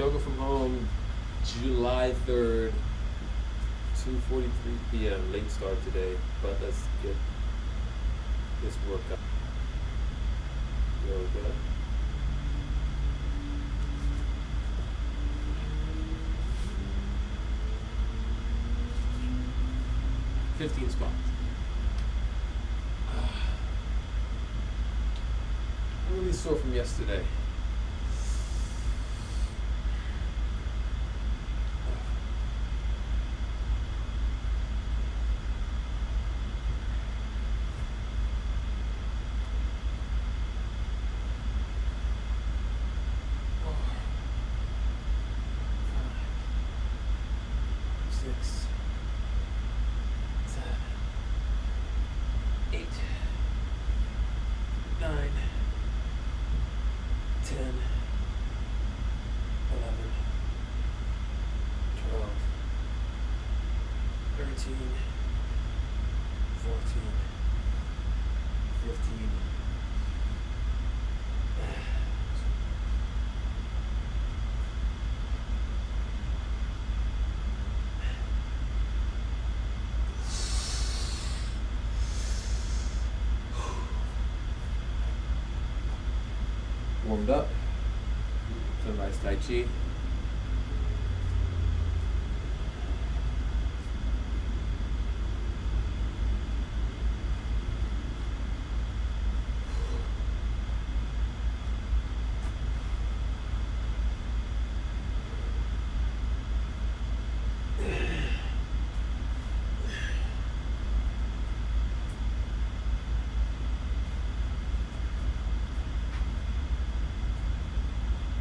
Yoga from Home, July 3rd, 2:43 p.m. Late start today, but let's get this workout. Yoga. Fifteen spots. I'm really sore from yesterday. Six, 7, 8, 9, 10, 11, 12, 13, 14, 15. Warmed up. Sunrise Tai Chi.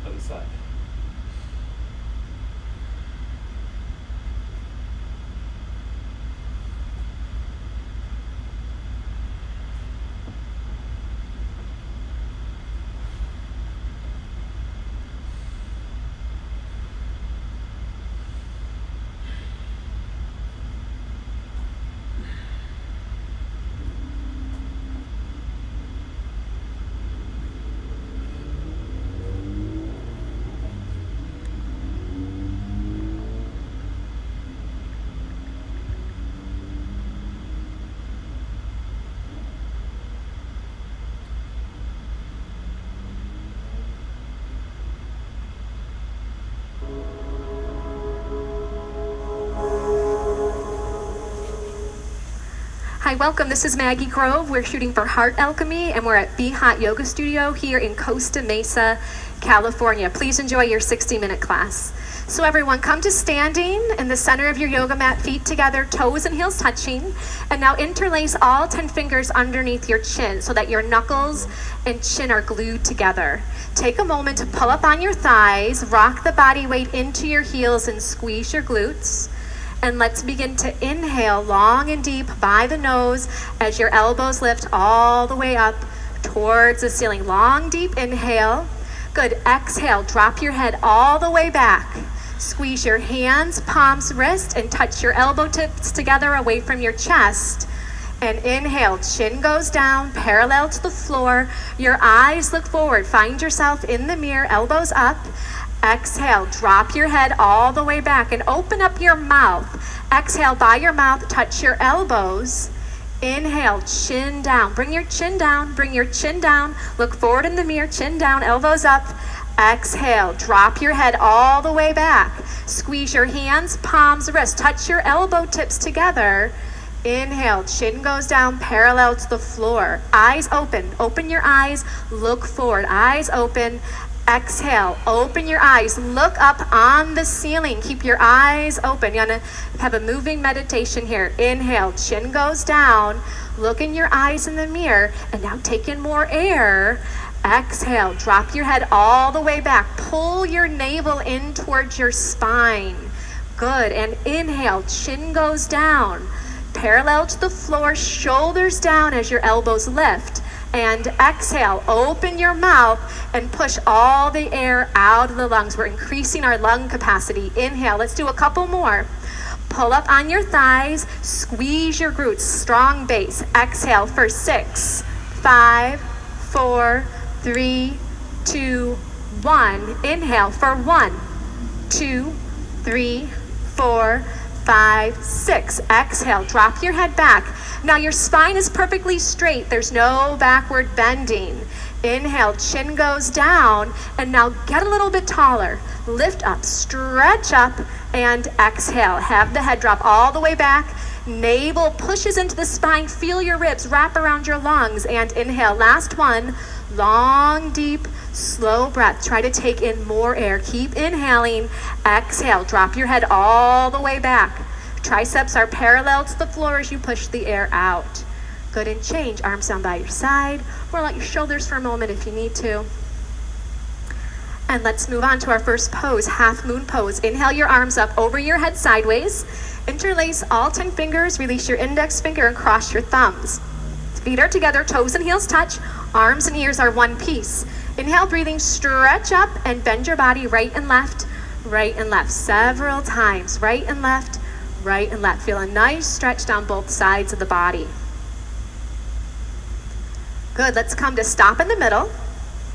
Other side. Hi, welcome. This is Maggie Grove. We're shooting for Heart Alchemy, and we're at Be Hot Yoga Studio here in Costa Mesa, California. Please enjoy your 60-minute class. So everyone, come to standing in the center of your yoga mat, feet together, toes and heels touching. And now interlace all 10 fingers underneath your chin so that your knuckles and chin are glued together. Take a moment to pull up on your thighs, rock the body weight into your heels and squeeze your glutes. And let's begin to inhale long and deep by the nose as your elbows lift all the way up towards the ceiling. Long, deep inhale. Good. Exhale. Drop your head all the way back. Squeeze your hands, palms, wrists, and touch your elbow tips together away from your chest. And inhale. Chin goes down, parallel to the floor. Your eyes look forward. Find yourself in the mirror, elbows up. Exhale, drop your head all the way back and open up your mouth. Exhale by your mouth, touch your elbows. Inhale, chin down. Bring your chin down, bring your chin down. Look forward in the mirror, chin down, elbows up. Exhale, drop your head all the way back. Squeeze your hands, palms, wrists. Touch your elbow tips together. Inhale, chin goes down, parallel to the floor. Eyes open. Open your eyes, look forward. Eyes open. Exhale, open your eyes, look up on the ceiling, keep your eyes open. You're gonna have a moving meditation here. Inhale, chin goes down, look in your eyes in the mirror, and now take in more air. Exhale, drop your head all the way back, pull your navel in towards your spine. Good, and inhale, chin goes down, parallel to the floor, shoulders down as your elbows lift. And exhale, open your mouth and push all the air out of the lungs. We're increasing our lung capacity. Inhale, let's do a couple more. Pull up on your thighs, squeeze your glutes, strong base. Exhale for 6, 5, 4, 3, 2, 1. Inhale for 1, 2, 3, 4, 5, 6. Exhale, drop your head back. Now your spine is perfectly straight. There's no backward bending. Inhale, chin goes down, and now get a little bit taller. Lift up, stretch up, and exhale. Have the head drop all the way back. Navel pushes into the spine. Feel your ribs wrap around your lungs, and inhale. Last one. Long, deep, slow breath. Try to take in more air. Keep inhaling. Exhale. Drop your head all the way back. Triceps are parallel to the floor as you push the air out. Good, and change. Arms down by your side. Roll out your shoulders for a moment if you need to. And let's move on to our first pose, half moon pose. Inhale your arms up over your head sideways. Interlace all 10 fingers. Release your index finger and cross your thumbs. Feet are together, toes and heels touch. Arms and ears are one piece. Inhale, breathing, stretch up and bend your body right and left several times. Right and left, right and left. Feel a nice stretch down both sides of the body. Good, let's come to stop in the middle.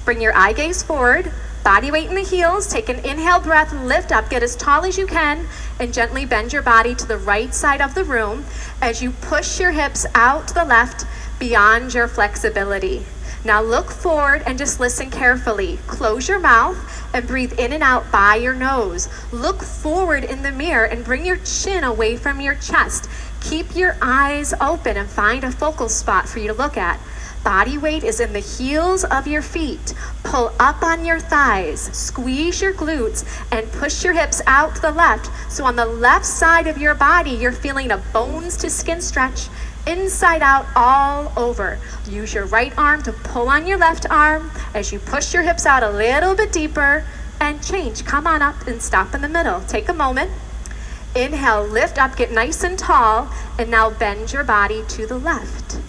Bring your eye gaze forward, body weight in the heels. Take an inhale breath, lift up, get as tall as you can, and gently bend your body to the right side of the room as you push your hips out to the left beyond your flexibility. Now look forward and just listen carefully. Close your mouth and breathe in and out by your nose. Look forward in the mirror and bring your chin away from your chest. Keep your eyes open and find a focal spot for you to look at. Body weight is in the heels of your feet. Pull up on your thighs, squeeze your glutes, and push your hips out to the left. So on the left side of your body, you're feeling a bones to skin stretch, inside out all over. Use your right arm to pull on your left arm as you push your hips out a little bit deeper and change. Come on up and stop in the middle. Take a moment. Inhale, lift up, get nice and tall, and now bend your body to the left.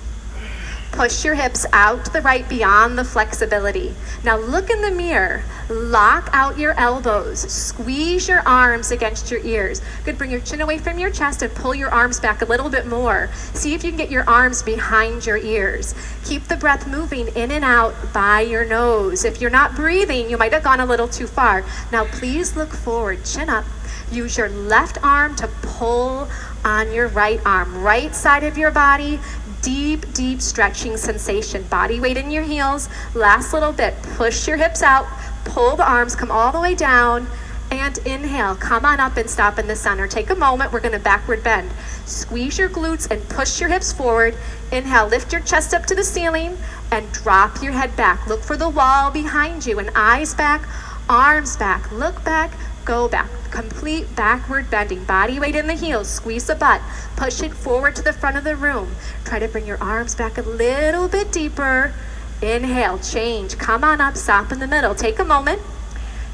Push your hips out to the right beyond the flexibility. Now look in the mirror. Lock out your elbows. Squeeze your arms against your ears. Good, bring your chin away from your chest and pull your arms back a little bit more. See if you can get your arms behind your ears. Keep the breath moving in and out by your nose. If you're not breathing, you might have gone a little too far. Now please look forward, chin up. Use your left arm to pull on your right arm. Right side of your body. Deep, deep stretching sensation. Body weight in your heels. Last little bit. Push your hips out. Pull the arms. Come all the way down. And inhale. Come on up and stop in the center. Take a moment. We're going to backward bend. Squeeze your glutes and push your hips forward. Inhale. Lift your chest up to the ceiling and drop your head back. Look for the wall behind you and eyes back, arms back. Look back. Go back. Complete backward bending. Body weight in the heels. Squeeze the butt. Push it forward to the front of the room. Try to bring your arms back a little bit deeper. Inhale, change. Come on up, stop in the middle. Take a moment.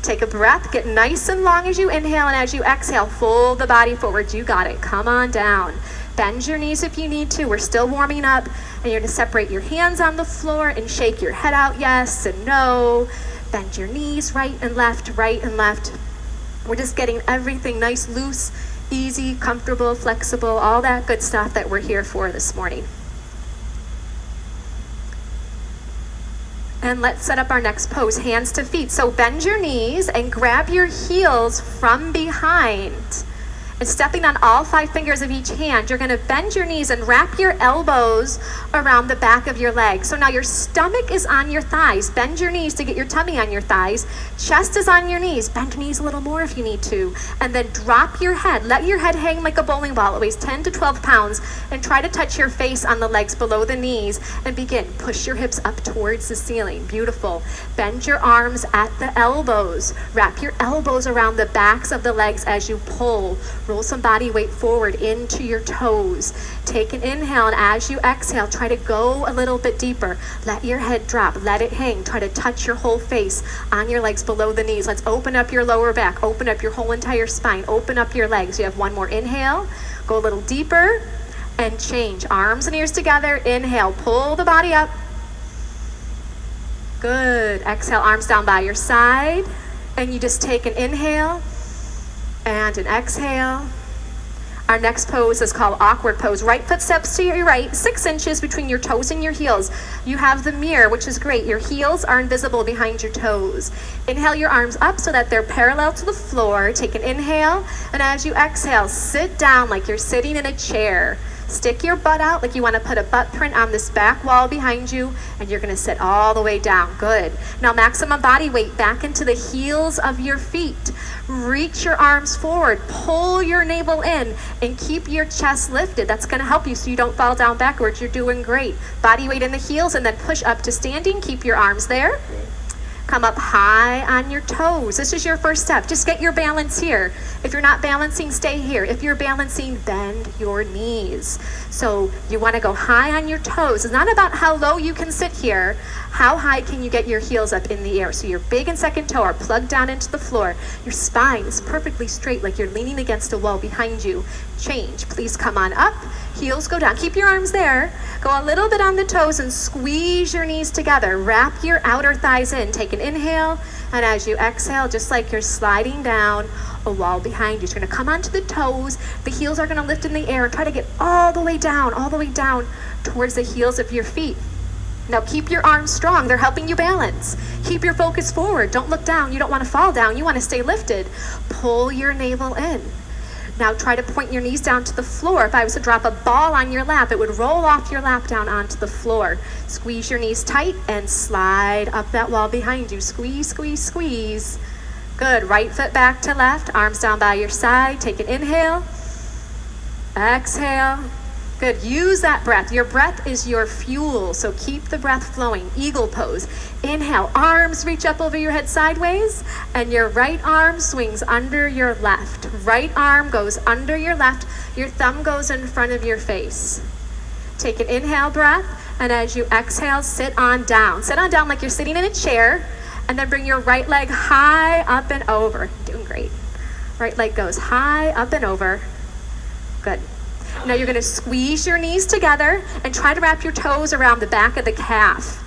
Take a breath. Get nice and long as you inhale, and as you exhale, fold the body forward. You got it. Come on down. Bend your knees if you need to. We're still warming up. And you're going to separate your hands on the floor and shake your head out yes and no. Bend your knees right and left, right and left. We're just getting everything nice, loose, easy, comfortable, flexible, all that good stuff that we're here for this morning. And let's set up our next pose, hands to feet. So bend your knees and grab your heels from behind. And stepping on all 5 fingers of each hand, you're going to bend your knees and wrap your elbows around the back of your legs. So now your stomach is on your thighs. Bend your knees to get your tummy on your thighs. Chest is on your knees. Bend your knees a little more if you need to. And then drop your head. Let your head hang like a bowling ball. It weighs 10 to 12 pounds. And try to touch your face on the legs below the knees. And begin. Push your hips up towards the ceiling. Beautiful. Bend your arms at the elbows. Wrap your elbows around the backs of the legs as you pull. Roll some body weight forward into your toes. Take an inhale, and as you exhale, try to go a little bit deeper. Let your head drop. Let it hang. Try to touch your whole face on your legs below the knees. Let's open up your lower back. Open up your whole entire spine. Open up your legs. You have one more inhale. Go a little deeper and change. Arms and ears together. Inhale. Pull the body up. Good. Exhale. Arms down by your side. And you just take an inhale and an exhale. Our next pose is called awkward pose. Right foot steps to your right, 6 inches between your toes and your heels. You have the mirror, which is great. Your heels are invisible behind your toes. Inhale your arms up so that they're parallel to the floor. Take an inhale, and as you exhale, sit down like you're sitting in a chair. Stick your butt out like you want to put a butt print on this back wall behind you, and you're going to sit all the way down. Good. Now maximum body weight back into the heels of your feet. Reach your arms forward, pull your navel in, and keep your chest lifted. That's going to help you so you don't fall down backwards. You're doing great. Body weight in the heels, and then push up to standing. Keep your arms there. Come up high on your toes. This is your first step. Just get your balance here. If you're not balancing, stay here. If you're balancing, bend your knees. So you want to go high on your toes. It's not about how low you can sit here. How high can you get your heels up in the air? So your big and second toe are plugged down into the floor. Your spine is perfectly straight like you're leaning against a wall behind you. Change. Please come on up. Heels go down. Keep your arms there. Go a little bit on the toes and squeeze your knees together. Wrap your outer thighs in. Take an inhale, and as you exhale, just like you're sliding down a wall behind you. You're going to come onto the toes. The heels are going to lift in the air and try to get all the way down towards the heels of your feet. Now keep your arms strong. They're helping you balance. Keep your focus forward. Don't look down. You don't want to fall down. You want to stay lifted. Pull your navel in. Now try to point your knees down to the floor. If I was to drop a ball on your lap, it would roll off your lap down onto the floor. Squeeze your knees tight and slide up that wall behind you. Squeeze, squeeze, squeeze. Good. Right foot back to left. Arms down by your side. Take an inhale. Exhale. Good. Use that breath. Your breath is your fuel, so keep the breath flowing. Eagle pose. Inhale. Arms reach up over your head sideways, and your right arm swings under your left. Right arm goes under your left. Your thumb goes in front of your face. Take an inhale breath, and as you exhale, sit on down. Sit on down like you're sitting in a chair, and then bring your right leg high up and over. Doing great. Right leg goes high up and over. Good. Now you're going to squeeze your knees together and try to wrap your toes around the back of the calf.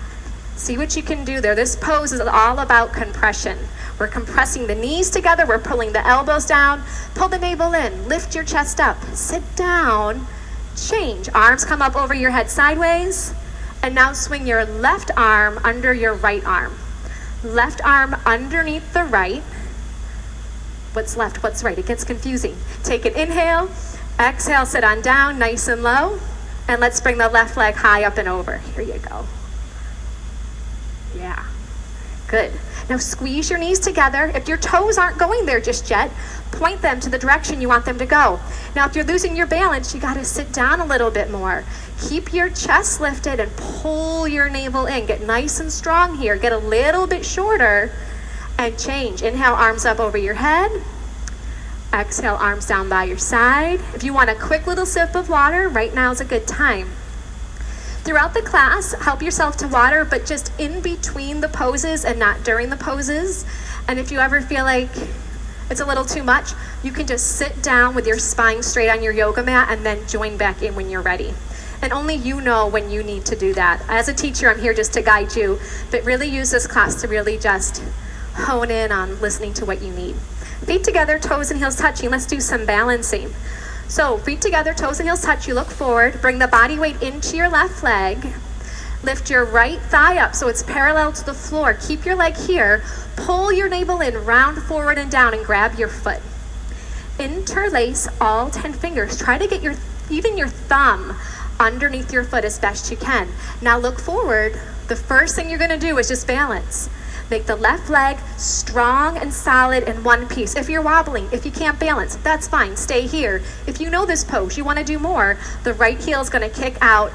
See what you can do there. This pose is all about compression. We're compressing the knees together. We're pulling the elbows down. Pull the navel in. Lift your chest up. Sit down. Change. Arms come up over your head sideways. And now swing your left arm under your right arm. Left arm underneath the right. What's left? What's right? It gets confusing. Take an inhale. Exhale, sit on down, nice and low. And let's bring the left leg high up and over. Here you go. Yeah. Good. Now squeeze your knees together. If your toes aren't going there just yet, point them to the direction you want them to go. Now if you're losing your balance, you got to sit down a little bit more. Keep your chest lifted and pull your navel in. Get nice and strong here. Get a little bit shorter and change. Inhale, arms up over your head. Exhale, arms down by your side. If you want a quick little sip of water, right now is a good time. Throughout the class, help yourself to water, but just in between the poses and not during the poses. And if you ever feel like it's a little too much, you can just sit down with your spine straight on your yoga mat and then join back in when you're ready. And only you know when you need to do that. As a teacher, I'm here just to guide you, but really use this class to really just hone in on listening to what you need. Feet together, toes and heels touching. Let's do some balancing. So feet together, toes and heels touch. You look forward. Bring the body weight into your left leg. Lift your right thigh up so it's parallel to the floor. Keep your leg here. Pull your navel in, round forward and down, and grab your foot. Interlace all 10 fingers. Try to get even your thumb underneath your foot as best you can. Now look forward. The first thing you're going to do is just balance. Make the left leg strong and solid in one piece. If you're wobbling, if you can't balance, that's fine. Stay here. If you know this pose, you want to do more, the right heel is going to kick out.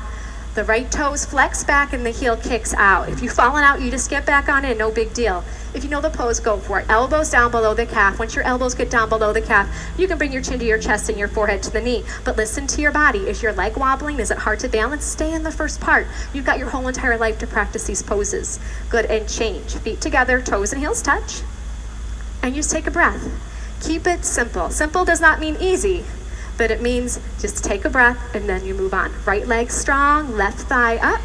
The right toes flex back and the heel kicks out. If you've fallen out, you just get back on in, no big deal. If you know the pose, go for it. Elbows down below the calf. Once your elbows get down below the calf, you can bring your chin to your chest and your forehead to the knee. But listen to your body. Is your leg wobbling? Is it hard to balance? Stay in the first part. You've got your whole entire life to practice these poses. Good, and change. Feet together, toes and heels touch. And just take a breath. Keep it simple. Simple does not mean easy, but it means just take a breath and then you move on. Right leg strong, left thigh up.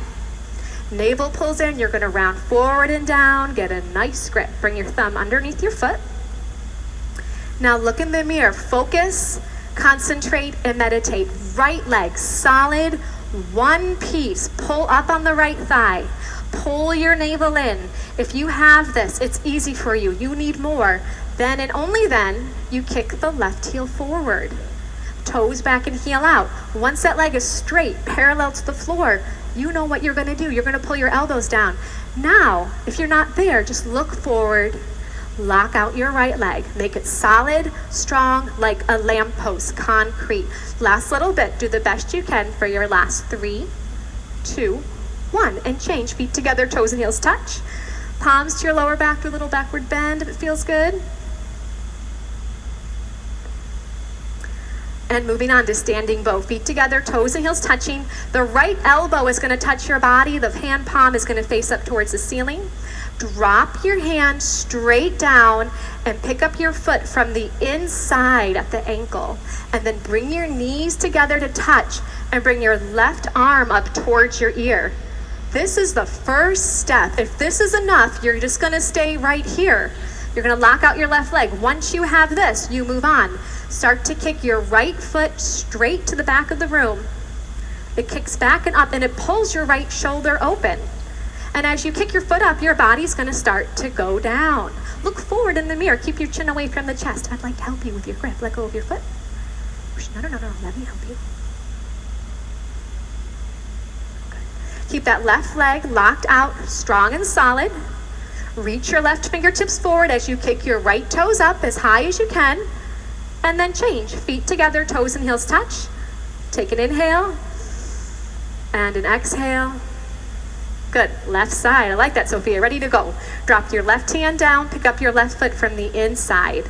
Navel pulls in, you're going to round forward and down, get a nice grip. Bring your thumb underneath your foot. Now look in the mirror, focus Concentrate and meditate. Right leg, solid, one piece. Pull up on the right thigh. Pull your navel in. If you have this, it's easy for you. You need more. Then and only then, you kick the left heel forward. Toes back and heel out. Once that leg is straight, parallel to the floor, you know what you're going to do. You're going to pull your elbows down. Now, if you're not there, just look forward. Lock out your right leg. Make it solid, strong, like a lamppost, concrete. Last little bit. Do the best you can for your last 3, 2, 1. And change. Feet together, toes and heels touch. Palms to your lower back, do a little backward bend if it feels good. And moving on to standing bow. Feet together, toes and heels touching. The right elbow is going to touch your body. The hand palm is going to face up towards the ceiling. Drop your hand straight down and pick up your foot from the inside at the ankle. And then bring your knees together to touch and bring your left arm up towards your ear. This is the first step. If this is enough, you're just going to stay right here. You're going to lock out your left leg. Once you have this, you move on. Start to kick your right foot straight to the back of the room. It kicks back and up and it pulls your right shoulder open. And as you kick your foot up, your body's going to start to go down. Look forward in the mirror. Keep your chin away from the chest. I'd like to help you with your grip. Let go of your foot. No. Let me help you. Okay. Keep that left leg locked out, strong and solid. Reach your left fingertips forward as you kick your right toes up as high as you can. And then change. Feet together, toes and heels touch. Take an inhale and an exhale. Good. Left side. I like that, Sophia. Ready to go. Drop your left hand down. Pick up your left foot from the inside.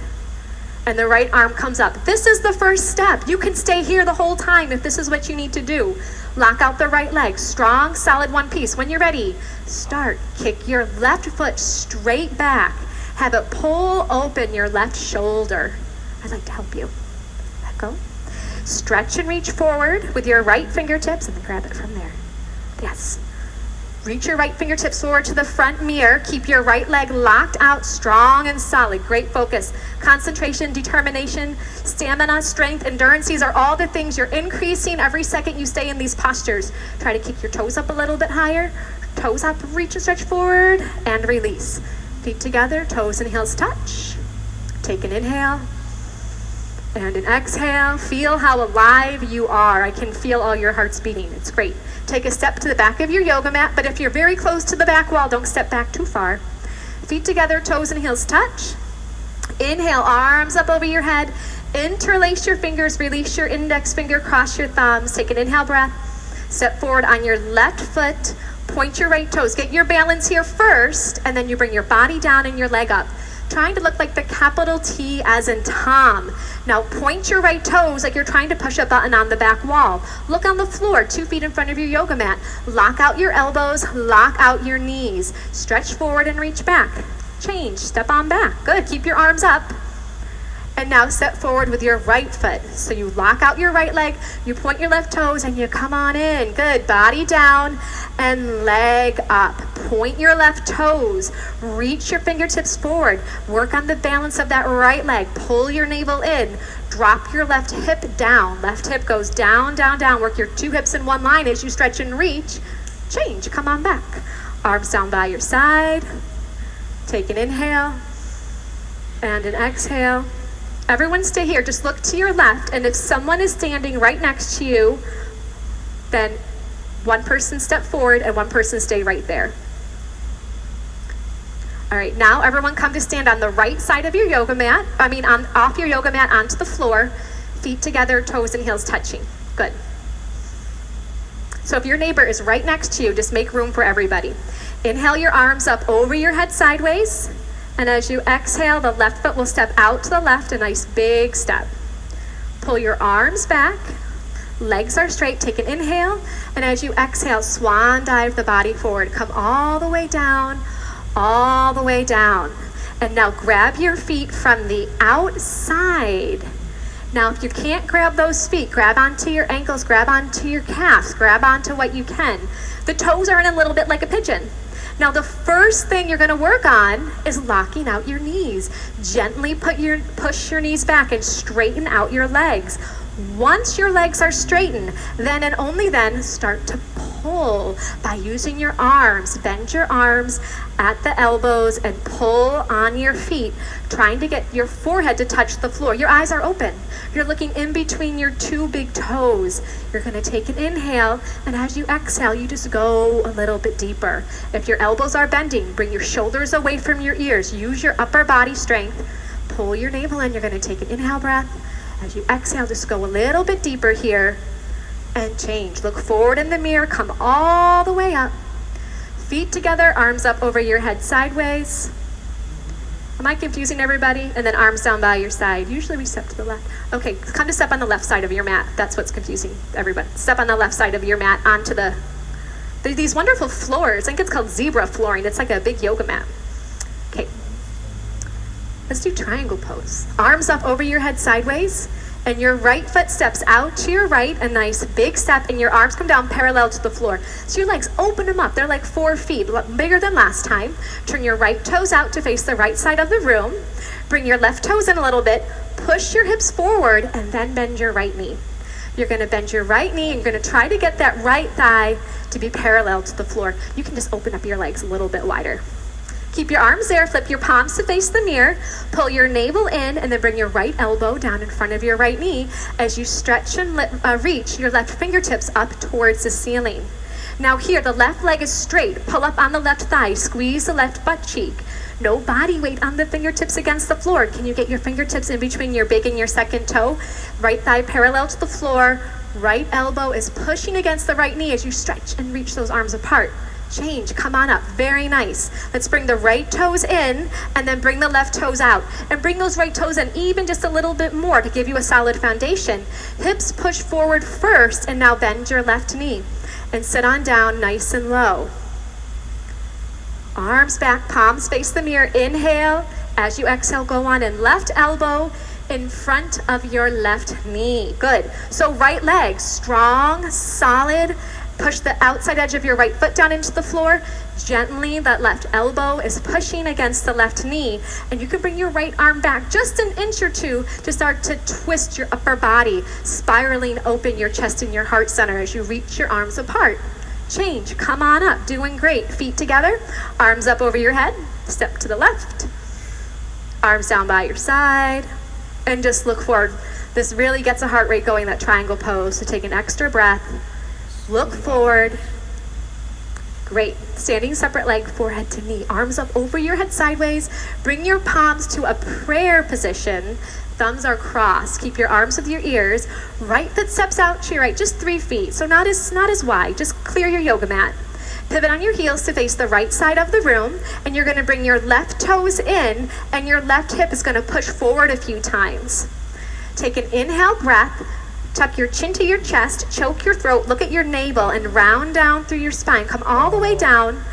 And the right arm comes up. This is the first step. You can stay here the whole time if this is what you need to do. Lock out the right leg. Strong, solid, one piece. When you're ready, start. Kick your left foot straight back. Have it pull open your left shoulder. I'd like to help you. Let go. Stretch and reach forward with your right fingertips and then grab it from there. Yes. Reach your right fingertips forward to the front mirror. Keep your right leg locked out, strong and solid. Great focus. Concentration, determination, stamina, strength, endurance. These are all the things you're increasing every second you stay in these postures. Try to kick your toes up a little bit higher. Toes up, reach and stretch forward, and release. Feet together, toes and heels touch. Take an inhale. And an exhale. Feel how alive you are. I can feel all your hearts beating. It's great. Take a step to the back of your yoga mat, but if you're very close to the back wall, don't step back too far. Feet together, toes and heels touch. Inhale, arms up over your head. Interlace your fingers, release your index finger, cross your thumbs. Take an inhale breath. Step forward on your left foot. Point your right toes. Get your balance here first, and then you bring your body down and your leg up. Trying to look like the capital T as in Tom. Now point your right toes like you're trying to push a button on the back wall. Look on the floor, 2 feet in front of your yoga mat. Lock out your elbows, lock out your knees. Stretch forward and reach back. Change, step on back. Good, keep your arms up. And now step forward with your right foot. So you lock out your right leg, you point your left toes, and you come on in. Good, body down and leg up. Point your left toes, reach your fingertips forward. Work on the balance of that right leg. Pull your navel in. Drop your left hip down. Left hip goes down, down, down. Work your 2 hips in one line as you stretch and reach. Change, come on back. Arms down by your side. Take an inhale and an exhale. Everyone stay here. Just look to your left, and if someone is standing right next to you, then one person step forward and one person stay right there. All right, now everyone come to stand on the right side of your yoga mat. Off your yoga mat onto the floor. Feet together, toes and heels touching. Good. So if your neighbor is right next to you, just make room for everybody. Inhale your arms up over your head sideways. And as you exhale, the left foot will step out to the left, a nice big step. Pull your arms back. Legs are straight. Take an inhale. And as you exhale, swan dive the body forward. Come all the way down, all the way down. And now grab your feet from the outside. Now, if you can't grab those feet, grab onto your ankles, grab onto your calves, grab onto what you can. The toes are in a little bit like a pigeon. Now the first thing you're going to work on is locking out your knees. Gently push your knees back and straighten out your legs. Once your legs are straightened, then and only then start to pull by using your arms. Bend your arms at the elbows and pull on your feet, trying to get your forehead to touch the floor. Your eyes are open. You're looking in between your two big toes. You're going to take an inhale, and as you exhale, you just go a little bit deeper. If your elbows are bending, bring your shoulders away from your ears. Use your upper body strength. Pull your navel in. You're going to take an inhale breath. As you exhale, just go a little bit deeper here and change. Look forward in the mirror. Come all the way up. Feet together, arms up over your head sideways. Am I confusing everybody? And then arms down by your side. Usually we step to the left. Okay, come to step on the left side of your mat. That's what's confusing everybody. Step on the left side of your mat onto these wonderful floors. I think it's called zebra flooring. It's like a big yoga mat. Okay. Let's do triangle pose. Arms up over your head sideways, and your right foot steps out to your right, a nice big step, and your arms come down parallel to the floor. So your legs, open them up. They're like 4 feet, bigger than last time. Turn your right toes out to face the right side of the room. Bring your left toes in a little bit. Push your hips forward, and then bend your right knee. You're going to bend your right knee, and you're going to try to get that right thigh to be parallel to the floor. You can just open up your legs a little bit wider. Keep your arms there, flip your palms to face the mirror, pull your navel in, and then bring your right elbow down in front of your right knee as you stretch and reach your left fingertips up towards the ceiling. Now here, the left leg is straight. Pull up on the left thigh, squeeze the left butt cheek. No body weight on the fingertips against the floor. Can you get your fingertips in between your big and your second toe? Right thigh parallel to the floor. Right elbow is pushing against the right knee as you stretch and reach those arms apart. Change, come on up, very nice. Let's bring the right toes in and then bring the left toes out. And bring those right toes in even just a little bit more to give you a solid foundation. Hips push forward first, and now bend your left knee. And sit on down nice and low. Arms back, palms face the mirror. Inhale. As you exhale, go on in. Left elbow in front of your left knee. Good. So right leg, strong, solid. Push the outside edge of your right foot down into the floor. Gently, that left elbow is pushing against the left knee. And you can bring your right arm back just an inch or two to start to twist your upper body, spiraling open your chest and your heart center as you reach your arms apart. Change, come on up, doing great. Feet together, arms up over your head, step to the left. Arms down by your side, and just look forward. This really gets a heart rate going, that triangle pose, so take an extra breath. Look forward. Great. Standing separate leg, forehead to knee. Arms up over your head sideways. Bring your palms to a prayer position. Thumbs are crossed. Keep your arms with your ears. Right foot steps out to your right, just 3 feet. So not as wide. Just clear your yoga mat. Pivot on your heels to face the right side of the room. And you're going to bring your left toes in, and your left hip is going to push forward a few times. Take an inhale breath. Tuck your chin to your chest, choke your throat, look at your navel, and round down through your spine. Come all the way down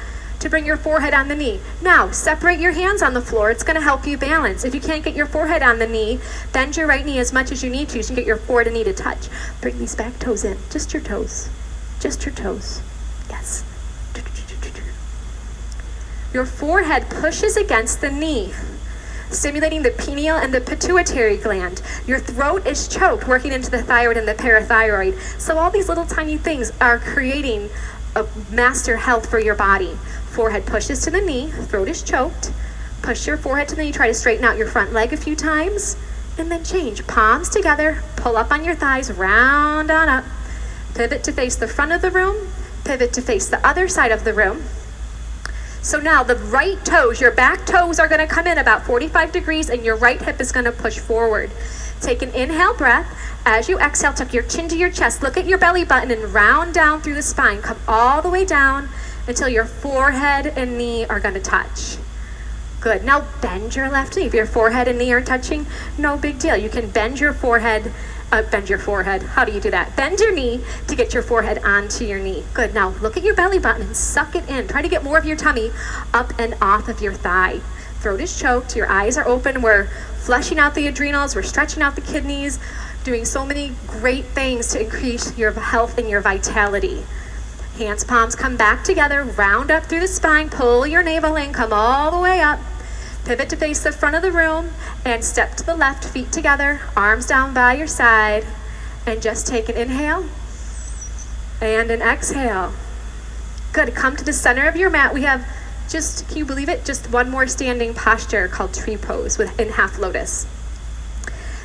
to bring your forehead on the knee. Now, separate your hands on the floor. It's going to help you balance. If you can't get your forehead on the knee, bend your right knee as much as you need to so you can get your forehead and knee to touch. Bring these back toes in. Just your toes. Just your toes. Yes. Your forehead pushes against the knee, stimulating the pineal and the pituitary gland. Your throat is choked, working into the thyroid and the parathyroid. So all these little tiny things are creating a master health for your body. Forehead pushes to the knee, throat is choked. Push your forehead to the knee, try to straighten out your front leg a few times, and then change. Palms together, pull up on your thighs, round on up. Pivot to face the front of the room, pivot to face the other side of the room. So now the right toes, your back toes are going to come in about 45 degrees, and your right hip is going to push forward. Take an inhale breath. As you exhale, tuck your chin to your chest. Look at your belly button and round down through the spine. Come all the way down until your forehead and knee are going to touch. Good. Now bend your left knee. If your forehead and knee are touching, no big deal. You can bend your forehead. How do you do that? Bend your knee to get your forehead onto your knee. Good. Now look at your belly button and suck it in. Try to get more of your tummy up and off of your thigh. Throat is choked. Your eyes are open. We're flushing out the adrenals. We're stretching out the kidneys, doing so many great things to increase your health and your vitality. Hands, palms come back together, round up through the spine, pull your navel in, come all the way up. Pivot to face the front of the room and step to the left, feet together, arms down by your side. And just take an inhale and an exhale. Good, come to the center of your mat. We have just, can you believe it? Just one more standing posture called tree pose in half lotus.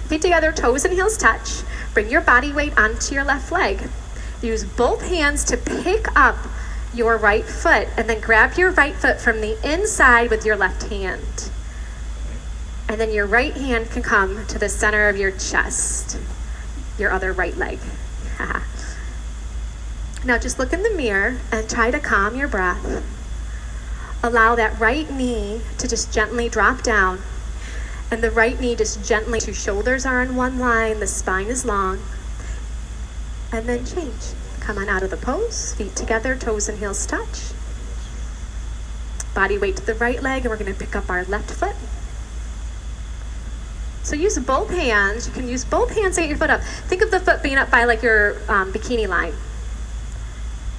Feet together, toes and heels touch. Bring your body weight onto your left leg. Use both hands to pick up your right foot and then grab your right foot from the inside with your left hand. And then your right hand can come to the center of your chest, your other right leg. Now just look in the mirror and try to calm your breath. Allow that right knee to just gently drop down. And the right knee just gently, two shoulders are in one line, the spine is long. And then change. Come on out of the pose, feet together, toes and heels touch. Body weight to the right leg, and we're going to pick up our left foot. So use both hands. You can use both hands to get your foot up. Think of the foot being up by like your bikini line.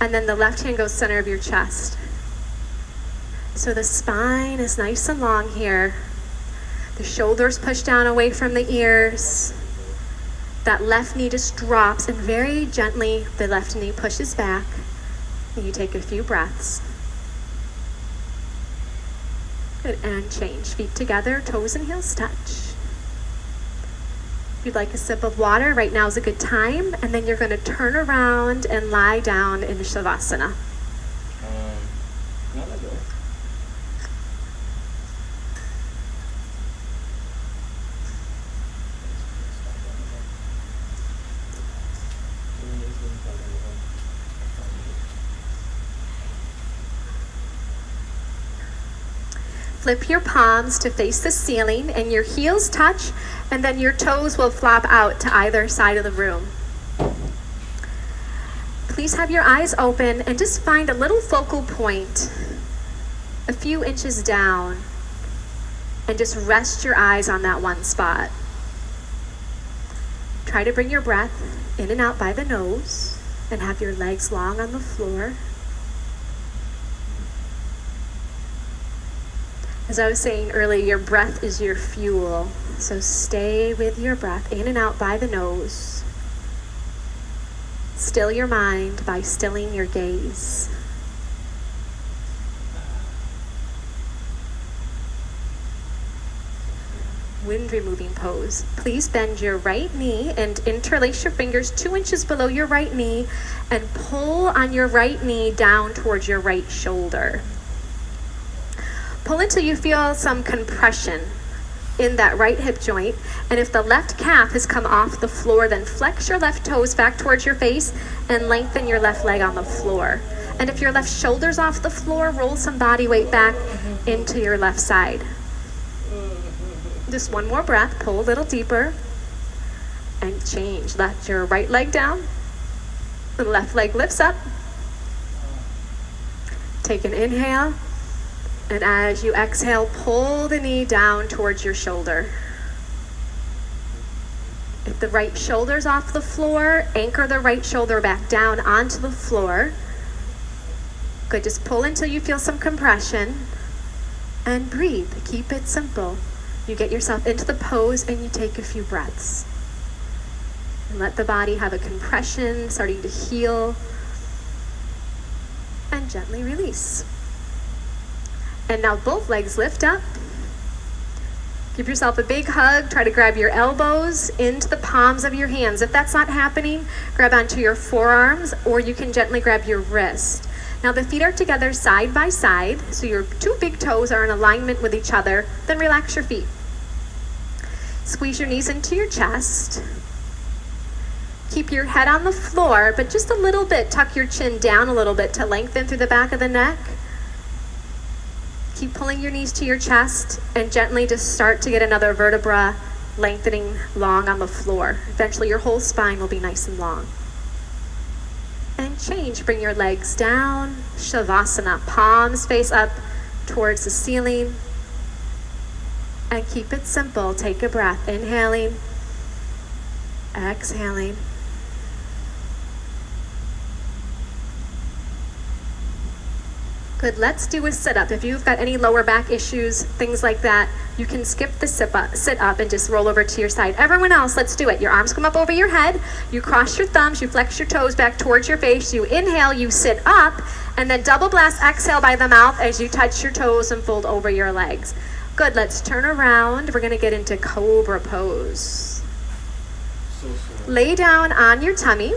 And then the left hand goes center of your chest. So the spine is nice and long here. The shoulders push down away from the ears. That left knee just drops, and very gently the left knee pushes back. And you take a few breaths. Good, and change. Feet together, toes and heels touch. If you'd like a sip of water, right now is a good time. And then you're going to turn around and lie down in Shavasana. No, let go. Flip your palms to face the ceiling and your heels touch, and then your toes will flop out to either side of the room. Please have your eyes open and just find a little focal point a few inches down and just rest your eyes on that one spot. Try to bring your breath in and out by the nose and have your legs long on the floor. As I was saying earlier, your breath is your fuel. So stay with your breath in and out by the nose. Still your mind by stilling your gaze. Wind removing pose. Please bend your right knee and interlace your fingers 2 inches below your right knee and pull on your right knee down towards your right shoulder. Pull until you feel some compression in that right hip joint. And if the left calf has come off the floor, then flex your left toes back towards your face and lengthen your left leg on the floor. And if your left shoulder's off the floor, roll some body weight back into your left side. Just one more breath, pull a little deeper and change. Let your right leg down. The left leg lifts up. Take an inhale. And as you exhale, pull the knee down towards your shoulder. If the right shoulder's off the floor, anchor the right shoulder back down onto the floor. Good, just pull until you feel some compression. And breathe, keep it simple. You get yourself into the pose and you take a few breaths. And let the body have a compression, starting to heal. And gently release. And now both legs lift up. Give yourself a big hug. Try to grab your elbows into the palms of your hands. If that's not happening, grab onto your forearms, or you can gently grab your wrist. Now the feet are together side by side, so your two big toes are in alignment with each other. Then relax your feet. Squeeze your knees into your chest. Keep your head on the floor, but just a little bit. Tuck your chin down a little bit to lengthen through the back of the neck. Keep pulling your knees to your chest and gently just start to get another vertebra lengthening long on the floor. Eventually your whole spine will be nice and long. And change, bring your legs down, Shavasana, palms face up towards the ceiling. And keep it simple, take a breath, inhaling, exhaling. Good, let's do a sit-up. If you've got any lower back issues, things like that, you can skip the sit-up and just roll over to your side. Everyone else, let's do it. Your arms come up over your head, you cross your thumbs, you flex your toes back towards your face, you inhale, you sit up, and then double blast exhale by the mouth as you touch your toes and fold over your legs. Good, let's turn around. We're gonna get into Cobra pose. Lay down on your tummy.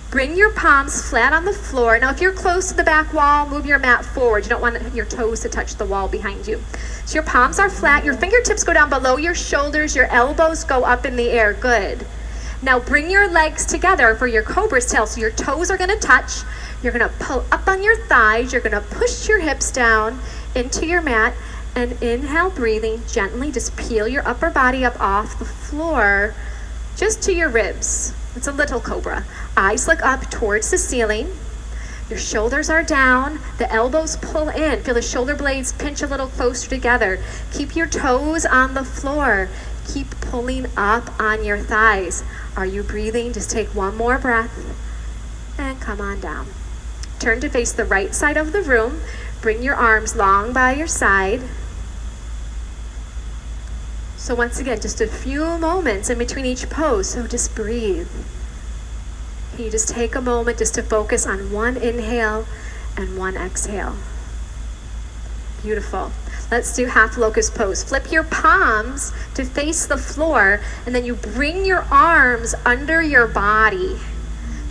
Bring your palms flat on the floor. Now, if you're close to the back wall, move your mat forward. You don't want your toes to touch the wall behind you. So your palms are flat. Your fingertips go down below your shoulders. Your elbows go up in the air. Good. Now, bring your legs together for your cobra's tail. So your toes are going to touch. You're going to pull up on your thighs. You're going to push your hips down into your mat. And inhale, breathing gently. Just peel your upper body up off the floor just to your ribs. It's a little cobra. Eyes look up towards the ceiling. Your shoulders are down. The elbows pull in. Feel the shoulder blades pinch a little closer together. Keep your toes on the floor. Keep pulling up on your thighs. Are you breathing? Just take one more breath and come on down. Turn to face the right side of the room. Bring your arms long by your side. So once again, just a few moments in between each pose, so just breathe. Can you just take a moment just to focus on one inhale and one exhale? Beautiful. Let's do half locust pose. Flip your palms to face the floor, and then you bring your arms under your body.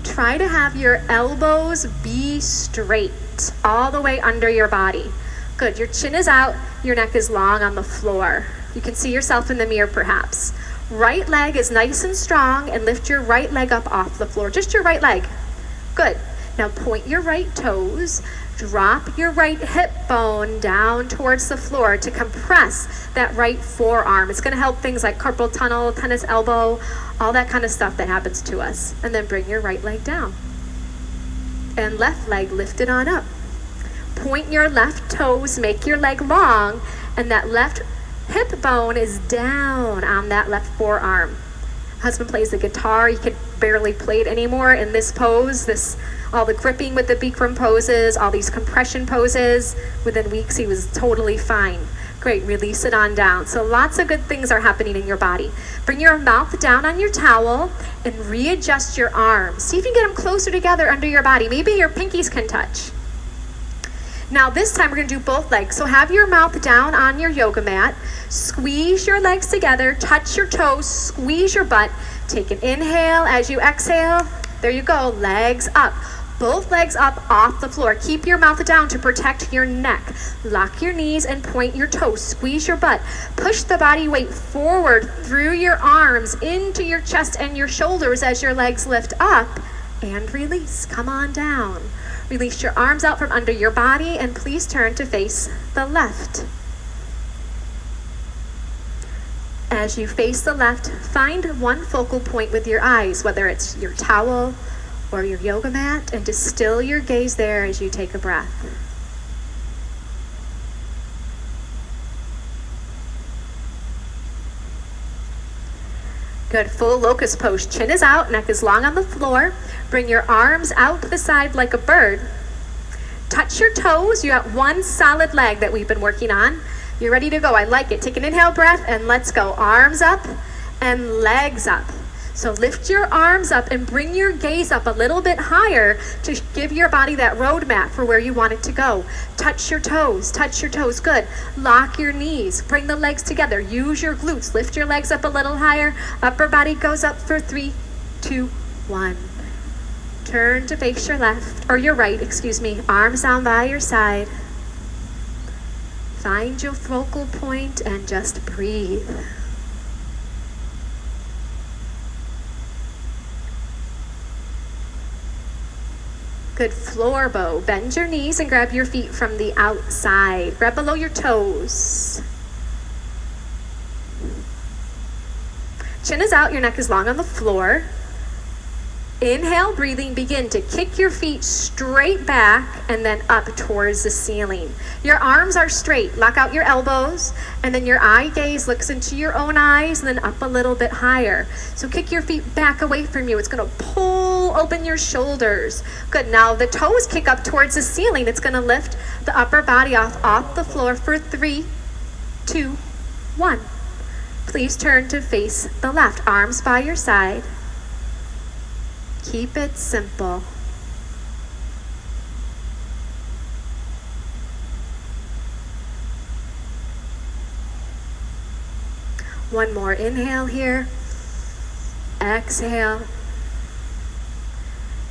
Try to have your elbows be straight, all the way under your body. Good, your chin is out, your neck is long on the floor. You can see yourself in the mirror perhaps. Right leg is nice and strong, and lift your right leg up off the floor. Just your right leg. Good. Now point your right toes. Drop your right hip bone down towards the floor to compress that right forearm. It's going to help things like carpal tunnel, tennis elbow, all that kind of stuff that happens to us. And then bring your right leg down. And left leg lifted on up. Point your left toes, make your leg long, and that left hip bone is down on that left forearm. Husband plays the guitar. He could barely play it anymore in this pose. All the gripping with the Bikram poses, all these compression poses. Within weeks, he was totally fine. Great, release it on down. So lots of good things are happening in your body. Bring your mouth down on your towel and readjust your arms. See if you can get them closer together under your body. Maybe your pinkies can touch. Now this time we're going to do both legs. So have your mouth down on your yoga mat. Squeeze your legs together. Touch your toes. Squeeze your butt. Take an inhale as you exhale. There you go. Legs up. Both legs up off the floor. Keep your mouth down to protect your neck. Lock your knees and point your toes. Squeeze your butt. Push the body weight forward through your arms into your chest and your shoulders as your legs lift up. And release. Come on down. Release your arms out from under your body, and please turn to face the left. As you face the left, find one focal point with your eyes, whether it's your towel or your yoga mat, and just still your gaze there as you take a breath. Good, full locust pose. Chin is out, neck is long on the floor. Bring your arms out to the side like a bird. Touch your toes. You got one solid leg that we've been working on. You're ready to go. I like it. Take an inhale breath and let's go. Arms up and legs up. So lift your arms up and bring your gaze up a little bit higher to give your body that roadmap for where you want it to go. Touch your toes. Touch your toes. Good. Lock your knees. Bring the legs together. Use your glutes. Lift your legs up a little higher. Upper body goes up for 3, 2, 1. Turn to face your left, or your right, excuse me. Arms down by your side. Find your focal point and just breathe. Good, floor bow. Bend your knees and grab your feet from the outside. Grab below your toes. Chin is out, your neck is long on the floor. Inhale, breathing, begin to kick your feet straight back and then up towards the ceiling. Your arms are straight. Lock out your elbows, and then your eye gaze looks into your own eyes and then up a little bit higher. So kick your feet back away from you. It's going to pull open your shoulders. Good. Now the toes kick up towards the ceiling. It's going to lift the upper body off the floor for 3, 2, 1. Please turn to face the left. Arms by your side. Keep it simple. One more inhale here. Exhale.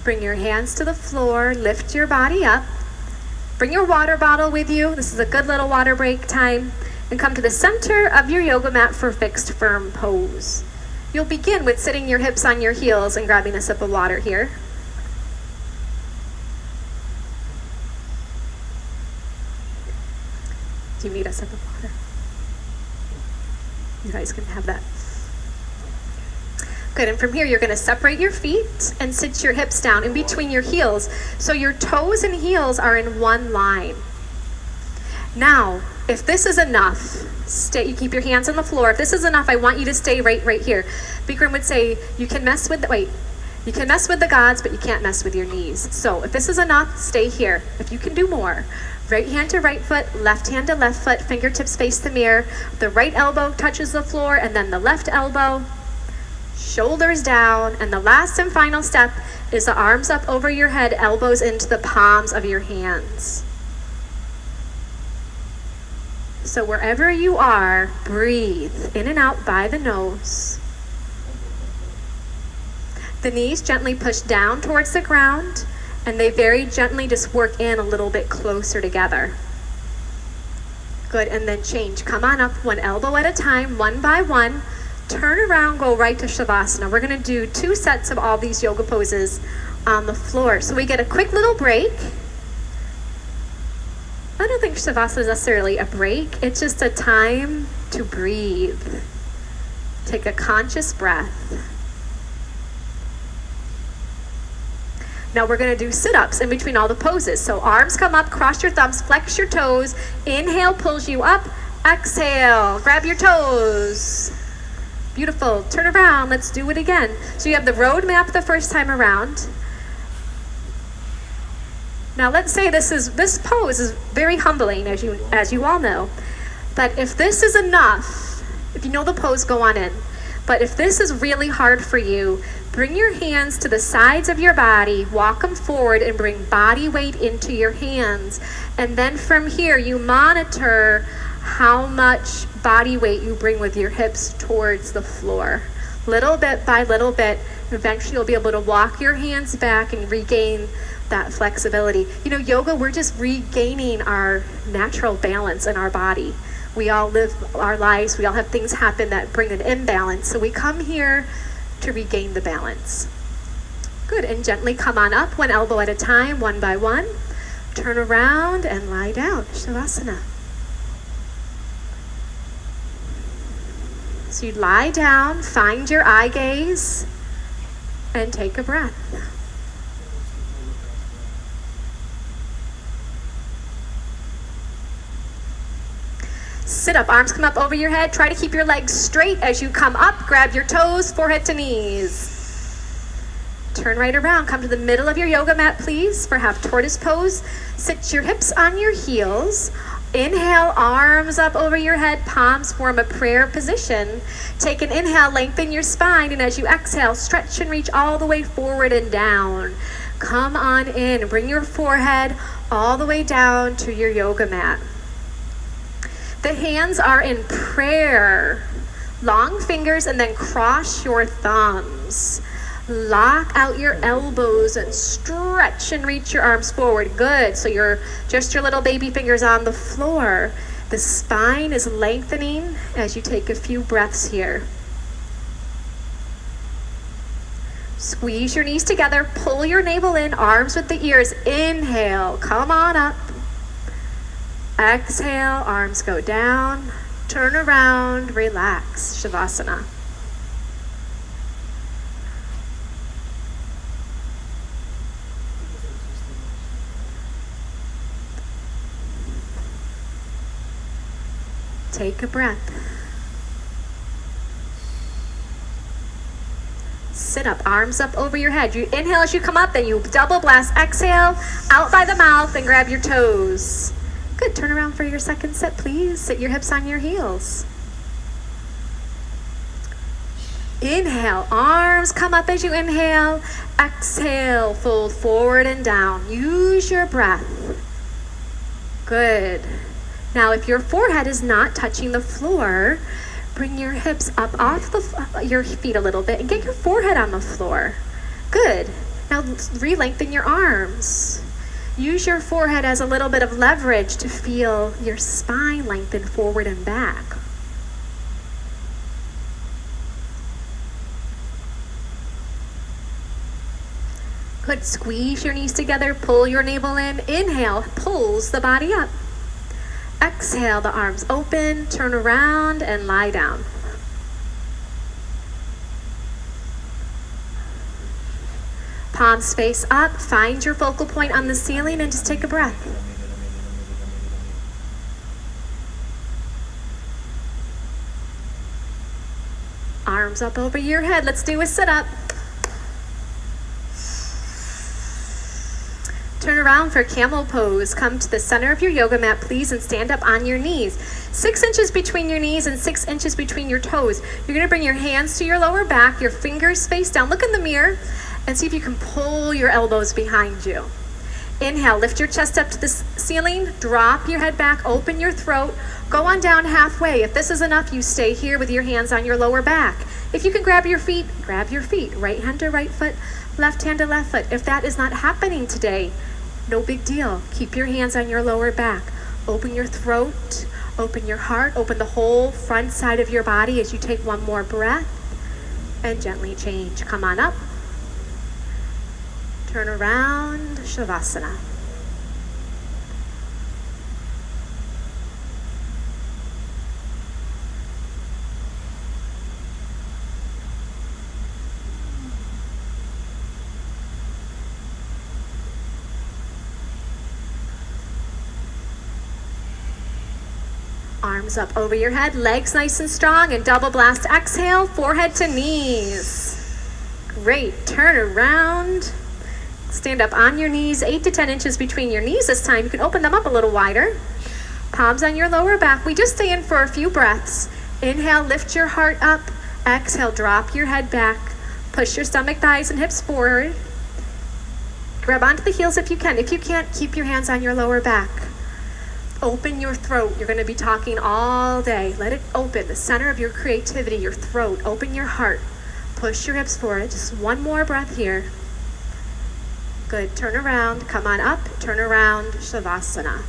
Bring your hands to the floor. Lift your body up. Bring your water bottle with you. This is a good little water break time. And come to the center of your yoga mat for fixed firm pose. You'll begin with sitting your hips on your heels and grabbing a sip of water here. Do you need a sip of water? You guys can have that. Good, and from here you're going to separate your feet and sit your hips down in between your heels. So your toes and heels are in one line. Now, if this is enough, you keep your hands on the floor. If this is enough, I want you to stay right here. Bikram would say, you can mess with the gods, but you can't mess with your knees. So if this is enough, stay here. If you can do more, right hand to right foot, left hand to left foot, fingertips face the mirror. The right elbow touches the floor, and then the left elbow, shoulders down. And the last and final step is the arms up over your head, elbows into the palms of your hands. So wherever you are, breathe in and out by the nose. The knees gently push down towards the ground, and they very gently just work in a little bit closer together. Good, and then change. Come on up one elbow at a time, one by one. Turn around, go right to Shavasana. We're going to do 2 sets of all these yoga poses on the floor. So we get a quick little break. I don't think Shavasana is necessarily a break. It's just a time to breathe. Take a conscious breath. Now we're going to do sit-ups in between all the poses. So arms come up, cross your thumbs, flex your toes. Inhale pulls you up. Exhale, grab your toes. Beautiful. Turn around. Let's do it again. So you have the road map the first time around. Now let's say this pose is very humbling, as you all know. But if this is enough, if you know the pose, go on in. But if this is really hard for you, bring your hands to the sides of your body, walk them forward, and bring body weight into your hands. And then from here, you monitor how much body weight you bring with your hips towards the floor. Little bit by little bit, eventually you'll be able to walk your hands back and regain that flexibility. You know, yoga, we're just regaining our natural balance in our body. We all live our lives, we all have things happen that bring an imbalance. So we come here to regain the balance. Good, and gently come on up, one elbow at a time, one by one. Turn around and lie down, Shavasana. So you lie down, find your eye gaze, and take a breath. Sit up, arms come up over your head. Try to keep your legs straight as you come up. Grab your toes, forehead to knees. Turn right around. Come to the middle of your yoga mat, please, for half tortoise pose. Sit your hips on your heels. Inhale, arms up over your head, palms form a prayer position. Take an inhale, lengthen your spine, and as you exhale, stretch and reach all the way forward and down. Come on in. Bring your forehead all the way down to your yoga mat. The hands are in prayer. Long fingers, and then cross your thumbs. Lock out your elbows and stretch and reach your arms forward. Good. So you're just your little baby fingers on the floor. The spine is lengthening as you take a few breaths here. Squeeze your knees together. Pull your navel in, arms with the ears. Inhale. Come on up. Exhale, arms go down, turn around, relax, Shavasana. Take a breath. Sit up, arms up over your head. You inhale as you come up, then you double blast. Exhale, out by the mouth and grab your toes. Good, turn around for your second set, please. Sit your hips on your heels. Inhale, arms come up as you inhale. Exhale, fold forward and down. Use your breath. Good. Now, if your forehead is not touching the floor, bring your hips up off your feet a little bit and get your forehead on the floor. Good. Now, re-lengthen your arms. Use your forehead as a little bit of leverage to feel your spine lengthen forward and back. Good. Squeeze your knees together, pull your navel in. Inhale, pulls the body up. Exhale, the arms open, turn around and lie down. Palms face up, find your focal point on the ceiling and just take a breath. Arms up over your head. Let's do a sit-up. Turn around for camel pose. Come to the center of your yoga mat, please, and stand up on your knees. 6 inches between your knees and 6 inches between your toes. You're going to bring your hands to your lower back, your fingers face down. Look in the mirror and see if you can pull your elbows behind you. Inhale, lift your chest up to the ceiling, drop your head back, open your throat, go on down halfway. If this is enough, you stay here with your hands on your lower back. If you can grab your feet, grab your feet. Right hand to right foot, left hand to left foot. If that is not happening today, no big deal. Keep your hands on your lower back. Open your throat, open your heart, open the whole front side of your body as you take one more breath and gently change. Come on up. Turn around, Shavasana. Arms up over your head, legs nice and strong, and double blast. Exhale, forehead to knees. Great, turn around. Stand up on your knees, 8 to 10 inches between your knees this time. You can open them up a little wider. Palms on your lower back. We just stay in for a few breaths. Inhale, lift your heart up. Exhale, drop your head back. Push your stomach, thighs, and hips forward. Grab onto the heels if you can. If you can't, keep your hands on your lower back. Open your throat. You're going to be talking all day. Let it open, the center of your creativity, your throat. Open your heart. Push your hips forward. Just one more breath here. Good. Turn around. Come on up. Turn around. Shavasana.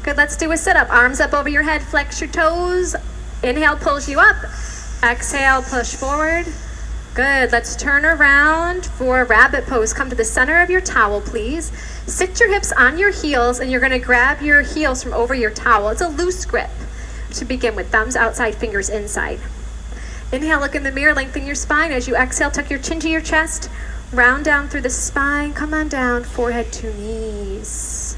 Good, let's do a sit-up. Arms up over your head, flex your toes. Inhale, pulls you up. Exhale, push forward. Good, let's turn around for rabbit pose. Come to the center of your towel, please. Sit your hips on your heels, and you're gonna grab your heels from over your towel. It's a loose grip to begin with. Thumbs outside, fingers inside. Inhale, look in the mirror, lengthen your spine. As you exhale, tuck your chin to your chest. Round down through the spine, come on down, forehead to knees.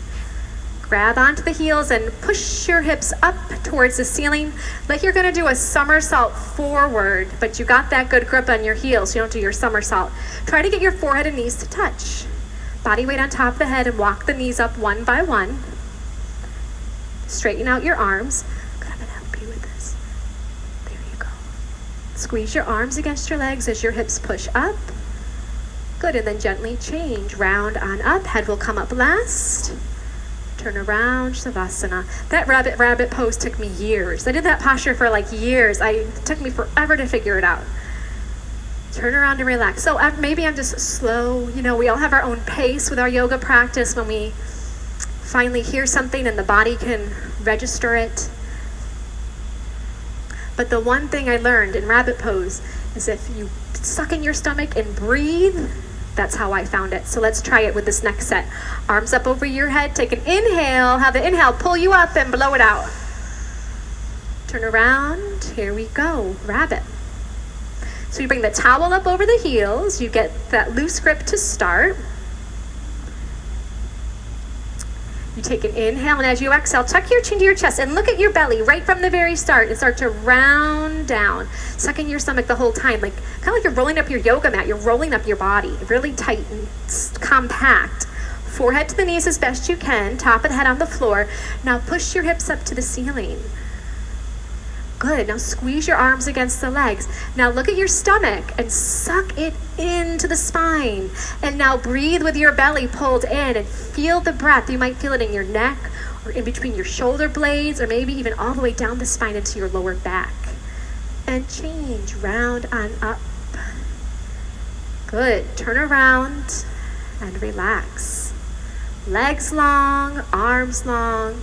Grab onto the heels and push your hips up towards the ceiling like you're going to do a somersault forward, but you got that good grip on your heels. You don't do your somersault. Try to get your forehead and knees to touch. Body weight on top of the head and walk the knees up one by one. Straighten out your arms. Good, I'm going to help you with this. There you go. Squeeze your arms against your legs as your hips push up. Good, and then gently change. Round on up. Head will come up last. Turn around, Shavasana. That rabbit pose took me years. I did that posture for like years. It took me forever to figure it out. Turn around and relax. So maybe I'm just slow. You know, we all have our own pace with our yoga practice. When we finally hear something and the body can register it. But the one thing I learned in rabbit pose is if you suck in your stomach and breathe, that's how I found it. So let's try it with this next set. Arms up over your head, take an inhale, have the inhale pull you up and blow it out. Turn around, here we go, rabbit. So you bring the towel up over the heels, you get that loose grip to start. You take an inhale, and as you exhale, tuck your chin to your chest and look at your belly right from the very start and start to round down. Suck in your stomach the whole time, like kind of like you're rolling up your yoga mat. You're rolling up your body, really tight and compact. Forehead to the knees as best you can, top of the head on the floor. Now push your hips up to the ceiling. Good, now squeeze your arms against the legs. Now look at your stomach and suck it into the spine. And now breathe with your belly pulled in and feel the breath. You might feel it in your neck or in between your shoulder blades or maybe even all the way down the spine into your lower back. And change, round on up. Good, turn around and relax. Legs long, arms long.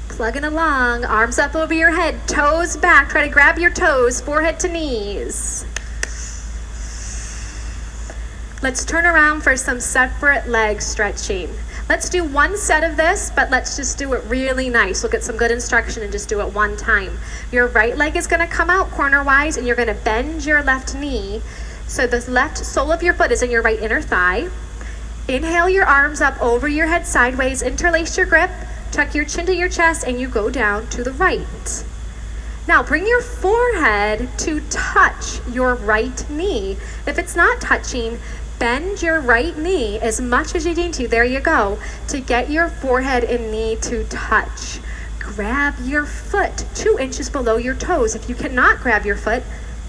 Plugging along, arms up over your head, toes back. Try to grab your toes, forehead to knees. Let's turn around for some separate leg stretching. Let's do one set of this, but let's just do it really nice. We'll get some good instruction and just do it one time. Your right leg is gonna come out corner-wise and you're gonna bend your left knee. So the left sole of your foot is in your right inner thigh. Inhale your arms up over your head sideways, interlace your grip. Tuck your chin to your chest and you go down to the right. Now bring your forehead to touch your right knee. If it's not touching, bend your right knee as much as you need to. There you go. To get your forehead and knee to touch. Grab your foot 2 inches below your toes. If you cannot grab your foot,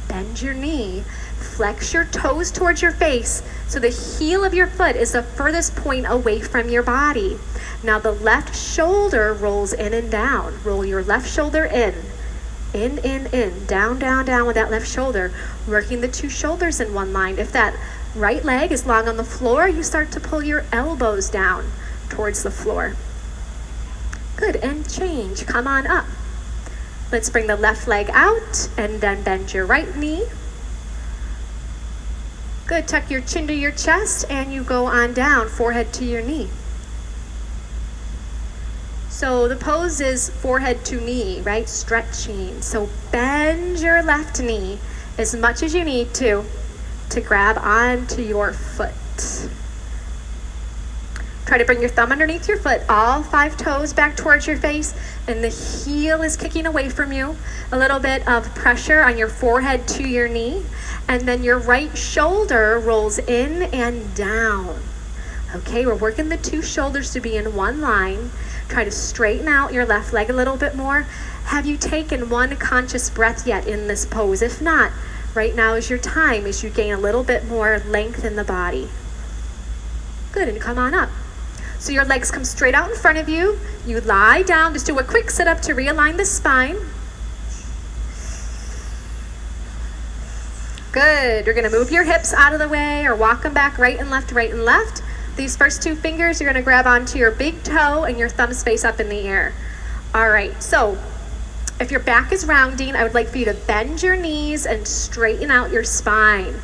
bend your knee. Flex your toes towards your face so the heel of your foot is the furthest point away from your body. Now the left shoulder rolls in and down. Roll your left shoulder in, down, down, down with that left shoulder, working the 2 shoulders in one line. If that right leg is long on the floor, you start to pull your elbows down towards the floor. Good, and change, come on up. Let's bring the left leg out and then bend your right knee. Good, tuck your chin to your chest and you go on down, forehead to your knee. So the pose is forehead to knee, right? Stretching. So bend your left knee as much as you need to grab onto your foot. Try to bring your thumb underneath your foot, all 5 toes back towards your face, and the heel is kicking away from you. A little bit of pressure on your forehead to your knee, and then your right shoulder rolls in and down. Okay, we're working the 2 shoulders to be in one line. Try to straighten out your left leg a little bit more. Have you taken one conscious breath yet in this pose? If not, right now is your time as you gain a little bit more length in the body. Good, and come on up. So your legs come straight out in front of you. You lie down, just do a quick sit up to realign the spine. Good, you're gonna move your hips out of the way or walk them back right and left, right and left. These first 2 fingers, you're gonna grab onto your big toe and your thumb space up in the air. All right, so if your back is rounding, I would like for you to bend your knees and straighten out your spine.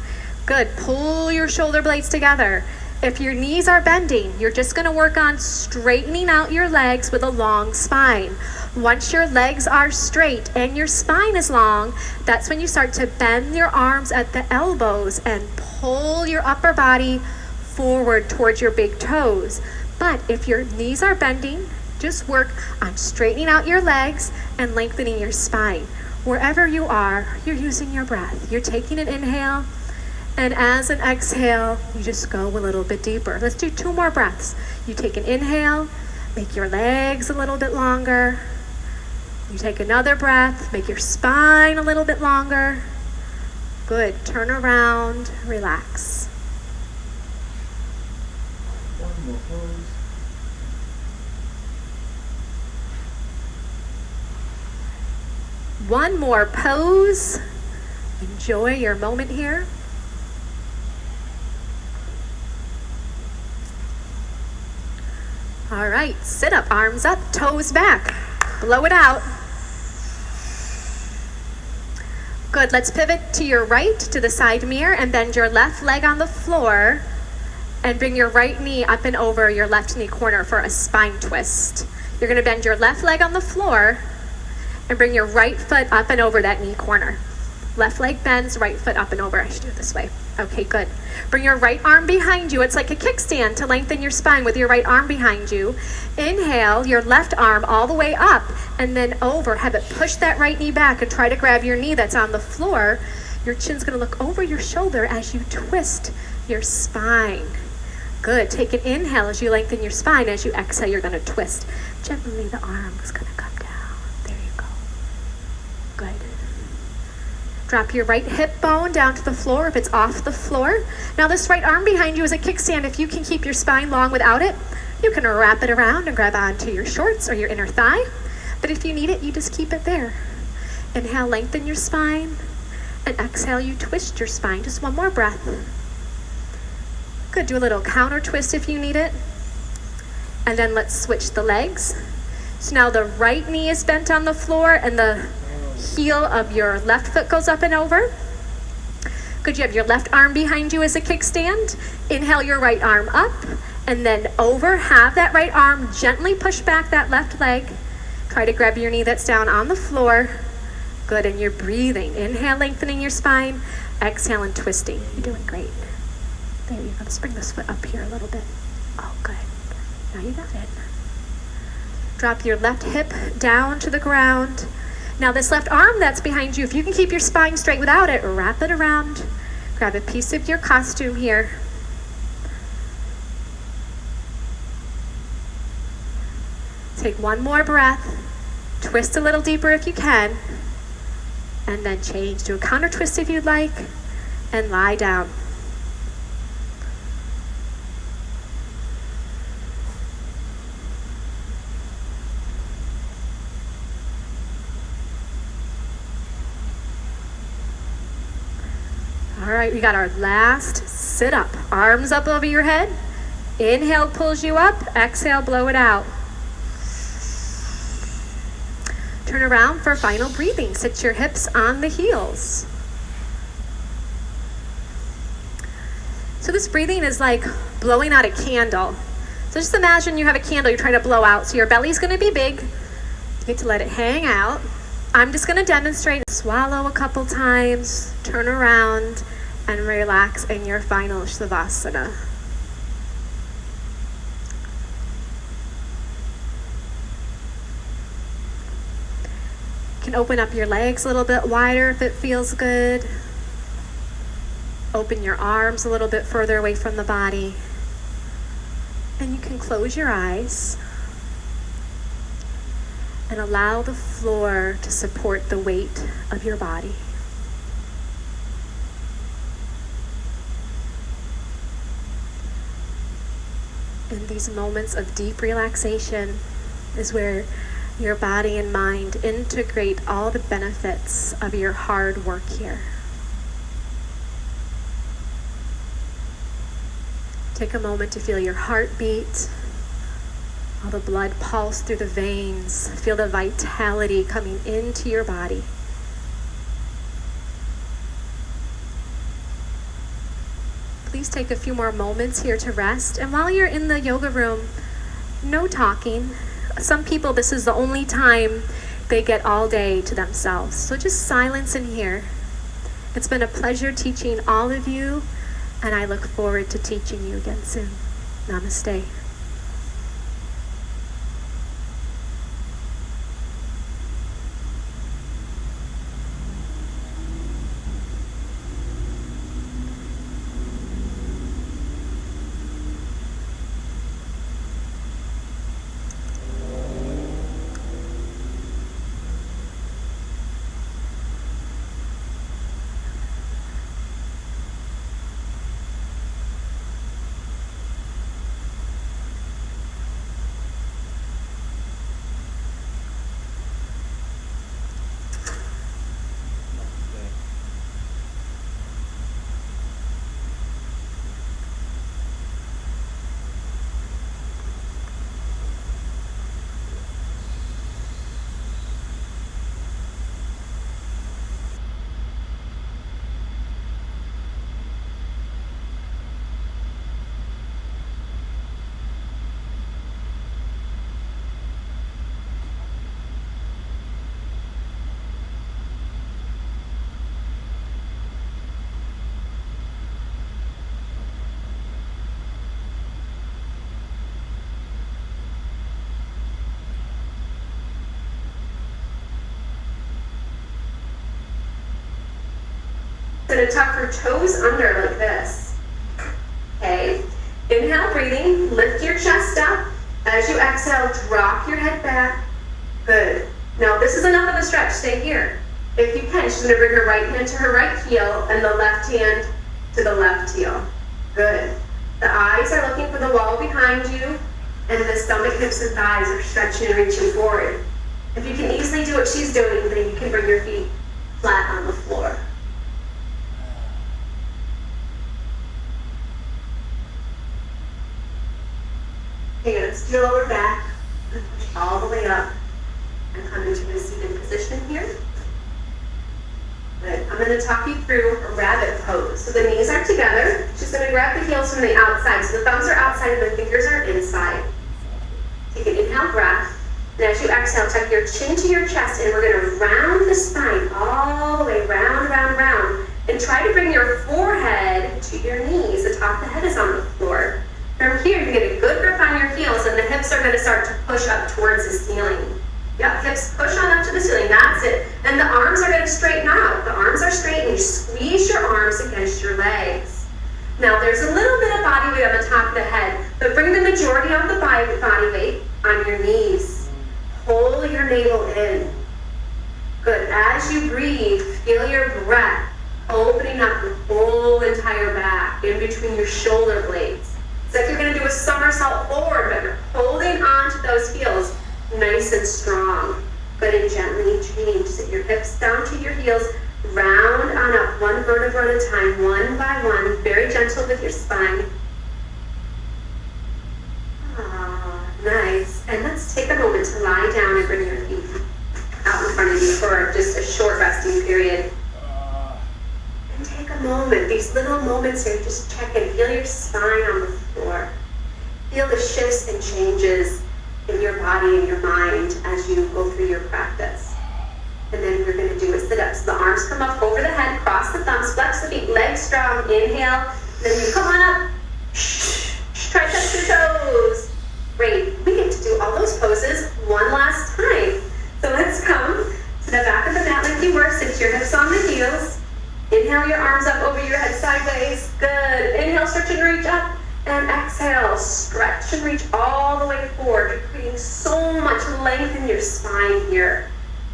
Good, pull your shoulder blades together. If your knees are bending, you're just gonna work on straightening out your legs with a long spine. Once your legs are straight and your spine is long, that's when you start to bend your arms at the elbows and pull your upper body forward towards your big toes. But if your knees are bending, just work on straightening out your legs and lengthening your spine. Wherever you are, you're using your breath. You're taking an inhale, and as an exhale, you just go a little bit deeper. Let's do 2 more breaths. You take an inhale, make your legs a little bit longer. You take another breath, make your spine a little bit longer. Good, turn around, relax. One more pose. Enjoy your moment here. All right, sit up, arms up, toes back. Blow it out. Good, let's pivot to your right, to the side mirror, and bend your left leg on the floor, and bring your right knee up and over your left knee corner for a spine twist. You're gonna bend your left leg on the floor, and bring your right foot up and over that knee corner. Left leg bends, right foot up and over. I should do it this way. Okay, good. Bring your right arm behind you. It's like a kickstand to lengthen your spine with your right arm behind you. Inhale your left arm all the way up and then over. Have it push that right knee back and try to grab your knee that's on the floor. Your chin's gonna look over your shoulder as you twist your spine. Good. Take an inhale as you lengthen your spine. As you exhale, you're gonna twist. Gently, the arm is gonna come down. There you go. Good. Drop your right hip bone down to the floor if it's off the floor. Now this right arm behind you is a kickstand. If you can keep your spine long without it, you can wrap it around and grab onto your shorts or your inner thigh. But if you need it, you just keep it there. Inhale, lengthen your spine, and exhale, you twist your spine. Just one more breath. Good, do a little counter twist if you need it. And then let's switch the legs. So now the right knee is bent on the floor and the heel of your left foot goes up and over. Good, you have your left arm behind you as a kickstand. Inhale your right arm up and then over. Have that right arm gently push back that left leg. Try to grab your knee that's down on the floor. Good, and you're breathing. Inhale, lengthening your spine. Exhale and twisting. You're doing great. There you go. Let's bring this foot up here a little bit. Oh, good. Now you got it. Drop your left hip down to the ground. Now this left arm that's behind you, if you can keep your spine straight without it, wrap it around. Grab a piece of your costume here. Take one more breath. Twist a little deeper if you can. And then change. Do a counter twist if you'd like. And lie down. All right, we got our last sit up. Arms up over your head. Inhale pulls you up. Exhale, blow it out. Turn around for final breathing. Sit your hips on the heels. So this breathing is like blowing out a candle. So just imagine you have a candle you're trying to blow out. So your belly's going to be big. You get to let it hang out. I'm just going to demonstrate. Swallow a couple times. Turn around and relax in your final Shavasana. You can open up your legs a little bit wider if it feels good. Open your arms a little bit further away from the body. And you can close your eyes and allow the floor to support the weight of your body. In these moments of deep relaxation is where your body and mind integrate all the benefits of your hard work here. Take a moment to feel your heartbeat, all the blood pulse through the veins. Feel the vitality coming into your body. Please take a few more moments here to rest. And while you're in the yoga room, no talking. Some people, this is the only time they get all day to themselves. So just silence in here. It's been a pleasure teaching all of you, and I look forward to teaching you again soon. Namaste. Gonna tuck her toes under like this. Okay. Inhale, breathing. Lift your chest up. As you exhale, drop your head back. Good. Now this is enough of a stretch. Stay here. If you can, she's gonna bring her right hand to her right heel and the left hand to the left heel. Good. The eyes are looking for the wall behind you, and the stomach, hips, and thighs are stretching and reaching forward. If you can easily do what she's doing, then you can bring your feet flat on the floor. Hands to your lower back, and push all the way up, and come into a seated position here. Good. I'm going to talk you through a rabbit pose. So the knees are together. She's going to grab the heels from the outside. So the thumbs are outside and the fingers are inside. Take an inhale breath. And as you exhale, tuck your chin to your chest, and we're going to round the spine all the way round, round, round. And try to bring your forehead to your knees. The top of the head is on the floor. From here, you get a good grip on your heels, and the hips are going to start to push up towards the ceiling. Yep, hips push on up to the ceiling, that's it. And the arms are going to straighten out. The arms are straight, and you squeeze your arms against your legs. Now, there's a little bit of body weight on the top of the head, but bring the majority of the body weight on your knees. Pull your navel in. Good. As you breathe, feel your breath opening up the whole entire back in between your shoulder blades. It's like you're going to do a somersault forward, but you're holding on to those heels nice and strong. Good, and gently change. Sit your hips down to your heels. Round on up, one vertebra at a time, one by one. Very gentle with your spine. Nice. And let's take a moment to lie down and bring your feet out in front of you for just a short resting period. And take a moment, these little moments here, just check in. Feel your spine on the floor. Feel the shifts and changes in your body and your mind as you go through your practice. And then we're going to do a sit-up. So the arms come up over the head, cross the thumbs, flex the feet, legs strong, inhale. Then you come on up. Try to touch your toes. Great. We get to do all those poses one last time. So let's come to the back of the mat like you were. Sit your hips on the heels. Inhale your arms up over your head sideways. Good. Inhale, stretch and reach up. And exhale, stretch and reach all the way forward. You're creating so much length in your spine here.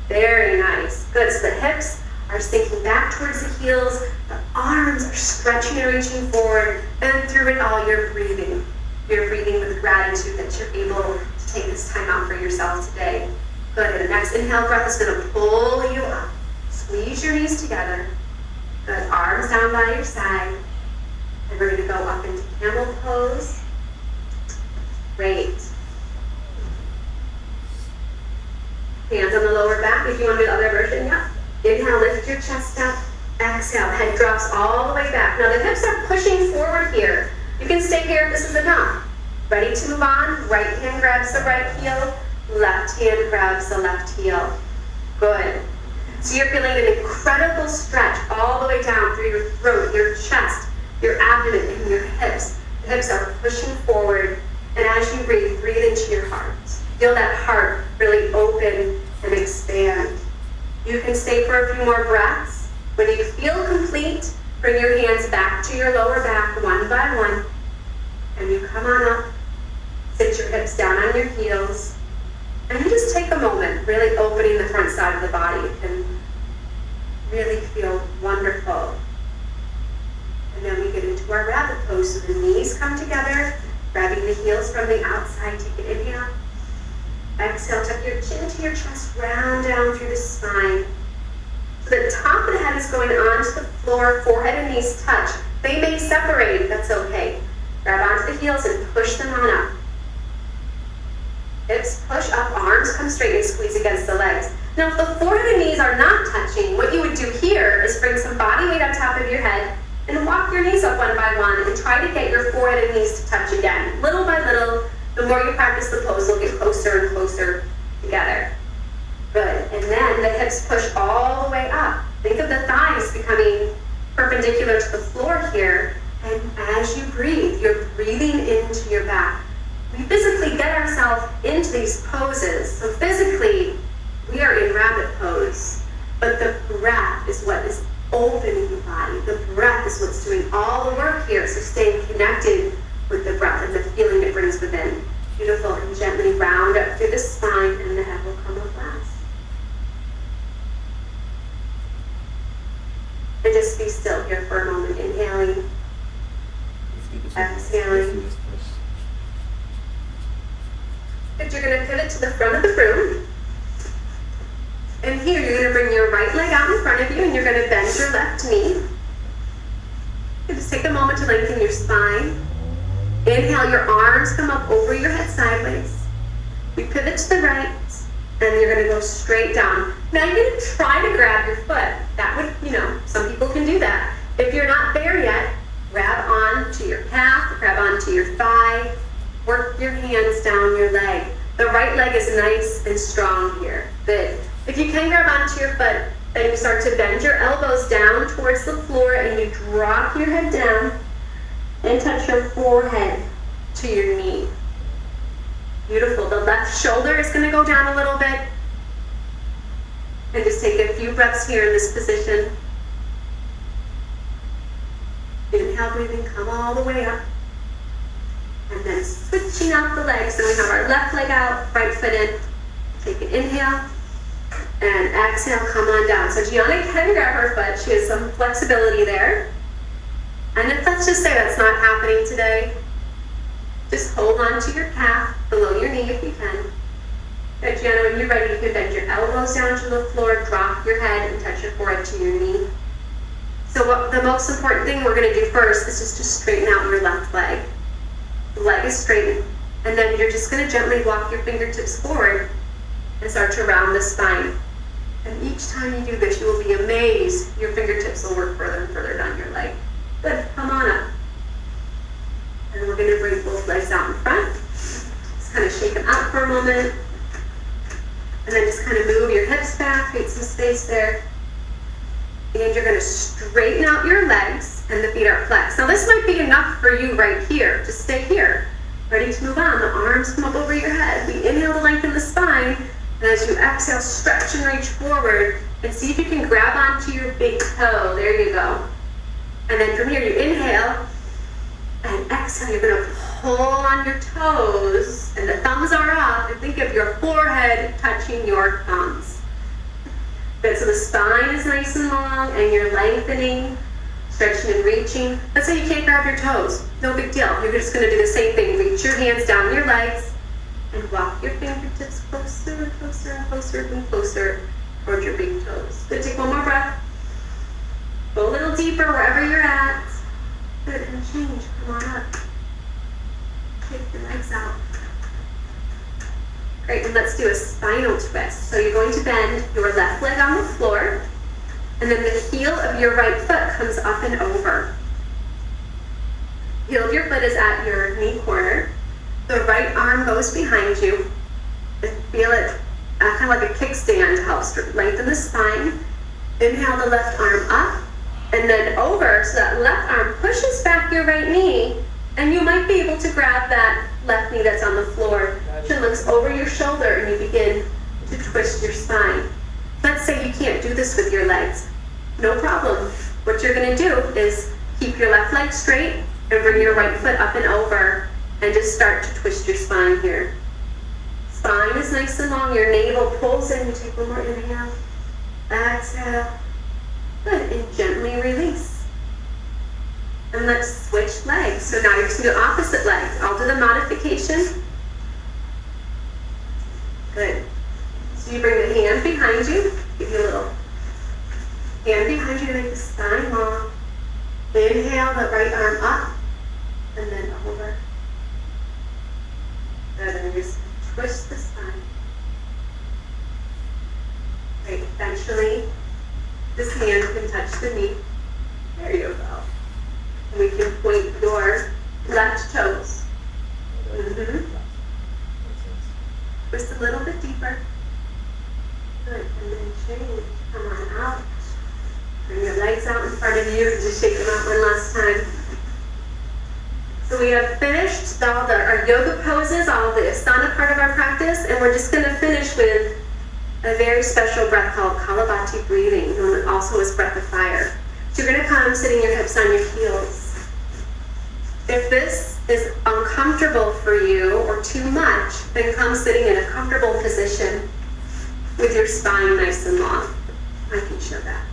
Very nice. Good. So the hips are sinking back towards the heels. The arms are stretching and reaching forward. And through it all, you're breathing. You're breathing with gratitude that you're able to take this time out for yourself today. Good. And the next inhale breath is going to pull you up. Squeeze your knees together. Good. Arms down by your side. And we're going to go up into camel pose. Great. Hands on the lower back. If you want to do the other version, yeah. Inhale, lift your chest up. Exhale, head drops all the way back. Now the hips are pushing forward here. You can stay here if this is enough. Ready to move on? Right hand grabs the right heel. Left hand grabs the left heel. Good. So you're feeling an incredible stretch all the way down through your throat, your chest, your abdomen, and your hips. The hips are pushing forward. And as you breathe into your heart. Feel that heart really open and expand. You can stay for a few more breaths. When you feel complete, bring your hands back to your lower back one by one. And you come on up. Sit your hips down on your heels. And you just take a moment, really opening the front side of the body. It can really feel wonderful. And then we get into our rabbit pose. So the knees come together, grabbing the heels from the outside. Take an inhale. Exhale, tuck your chin to your chest, round down through the spine. So the top of the head is going onto the floor, forehead and knees touch. They may separate, that's okay. Grab onto the heels and push them on up. Hips push up, arms come straight and squeeze against the legs. Now if the forehead and knees are not touching, what you would do here is bring some body weight on top of your head and walk your knees up one by one and try to get your forehead and knees to touch again. Little by little, the more you practice the pose, they'll get closer and closer together. Good. And then the hips push all the way up. Think of the thighs becoming perpendicular to the floor here. And as you breathe, you're breathing into your back. We physically get ourselves into these poses. So physically, we are in rabbit pose. But the breath is what is opening the body. The breath is what's doing all the work here. So staying connected with the breath and the feeling it brings within. Beautiful. And gently round up through the spine, and the head will come up last. And just be still here for a moment. Inhaling. Exhaling. And you're going to pivot to the front of the room. And here you're going to bring your right leg out in front of you, and you're going to bend your left knee. And just take a moment to lengthen your spine. Inhale, your arms come up over your head sideways. We pivot to the right, and you're going to go straight down. Now you're going to try to grab your foot. That would, some people can do that. If you're not there yet, grab onto your calf, grab onto your thigh, work your hands down your leg. The right leg is nice and strong here. Good. If you can grab onto your foot, then you start to bend your elbows down towards the floor, and you drop your head down and touch your forehead to your knee. Beautiful. The left shoulder is going to go down a little bit. And just take a few breaths here in this position. Inhale, breathing, come all the way up. And then switching out the legs. So we have our left leg out, right foot in. Take an inhale. And exhale, come on down. So Gianna can grab her foot. She has some flexibility there. And if let's just say that's not happening today, just hold on to your calf below your knee if you can. Good, Gianna, when you're ready, you can bend your elbows down to the floor, drop your head, and touch your forehead to your knee. So the most important thing we're going to do first is just to straighten out your left leg. The leg is straightened. And then you're just going to gently walk your fingertips forward and start to round the spine. And each time you do this, you will be amazed. Your fingertips will work further and further down your leg. Good, come on up. And we're going to bring both legs out in front. Just kind of shake them out for a moment. And then just kind of move your hips back, create some space there. And you're going to straighten out your legs, and the feet are flexed. Now this might be enough for you right here. Just stay here. Ready to move on. The arms come up over your head. We inhale to lengthen the spine. And as you exhale, stretch and reach forward. And see if you can grab onto your big toe. There you go. And then from here, you inhale. And exhale, you're going to pull on your toes. And the thumbs are up. And think of your forehead touching your thumbs. Good, so the spine is nice and long. And you're lengthening, stretching and reaching. Let's say you can't grab your toes. No big deal. You're just going to do the same thing. Reach your hands down your legs. And walk your fingertips closer and closer and closer and closer towards your big toes. Good, take one more breath. Go a little deeper wherever you're at. Good, and change. Come on up. Take your legs out. Great, and let's do a spinal twist. So you're going to bend your left leg on the floor, and then the heel of your right foot comes up and over. Heel of your foot is at your knee corner. The right arm goes behind you. Feel it kind of like a kickstand to help lengthen the spine. Inhale the left arm up and then over, so that left arm pushes back your right knee, and you might be able to grab that left knee that's on the floor. Chin looks over your shoulder, and you begin to twist your spine. Let's say you can't do this with your legs. No problem. What you're going to do is keep your left leg straight and bring your right foot up and over. And just start to twist your spine here. Spine is nice and long. Your navel pulls in. You take one more inhale. Exhale. Good. And gently release. And let's switch legs. So now you're just going to do opposite legs. I'll do the modification. Good. So you bring the hand behind you. Give you a little hand behind you to make the spine long. Inhale the right arm up. And then over. And then just twist the spine. Great. Eventually, this hand can touch the knee. There you go. And we can point your left toes. Twist a little bit deeper. Good. And then change. Come on out. Bring your legs out in front of you. Just shake them out one last time. So we have finished all our yoga poses, all the asana part of our practice, and we're just going to finish with a very special breath called Kapalabhati breathing, known also as breath of fire. You're gonna come sitting your hips on your heels. If this is uncomfortable for you or too much, then come sitting in a comfortable position with your spine nice and long. I can show that.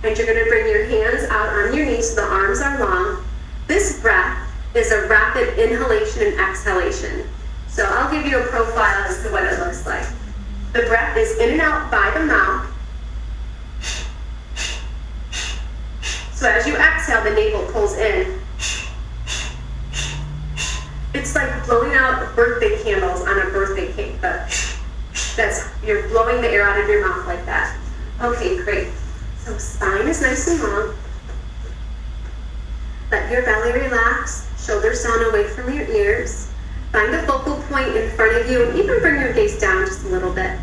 And you're gonna bring your hands out on your knees so the arms are long. This breath is a rapid inhalation and exhalation. So I'll give you a profile as to what it looks like. The breath is in and out by the mouth. So as you exhale, the navel pulls in. It's like blowing out birthday candles on a birthday cake, but you're blowing the air out of your mouth like that. Okay, great. So spine is nice and long. Let your belly relax, shoulders down away from your ears. Find a focal point in front of you and even bring your gaze down just a little bit.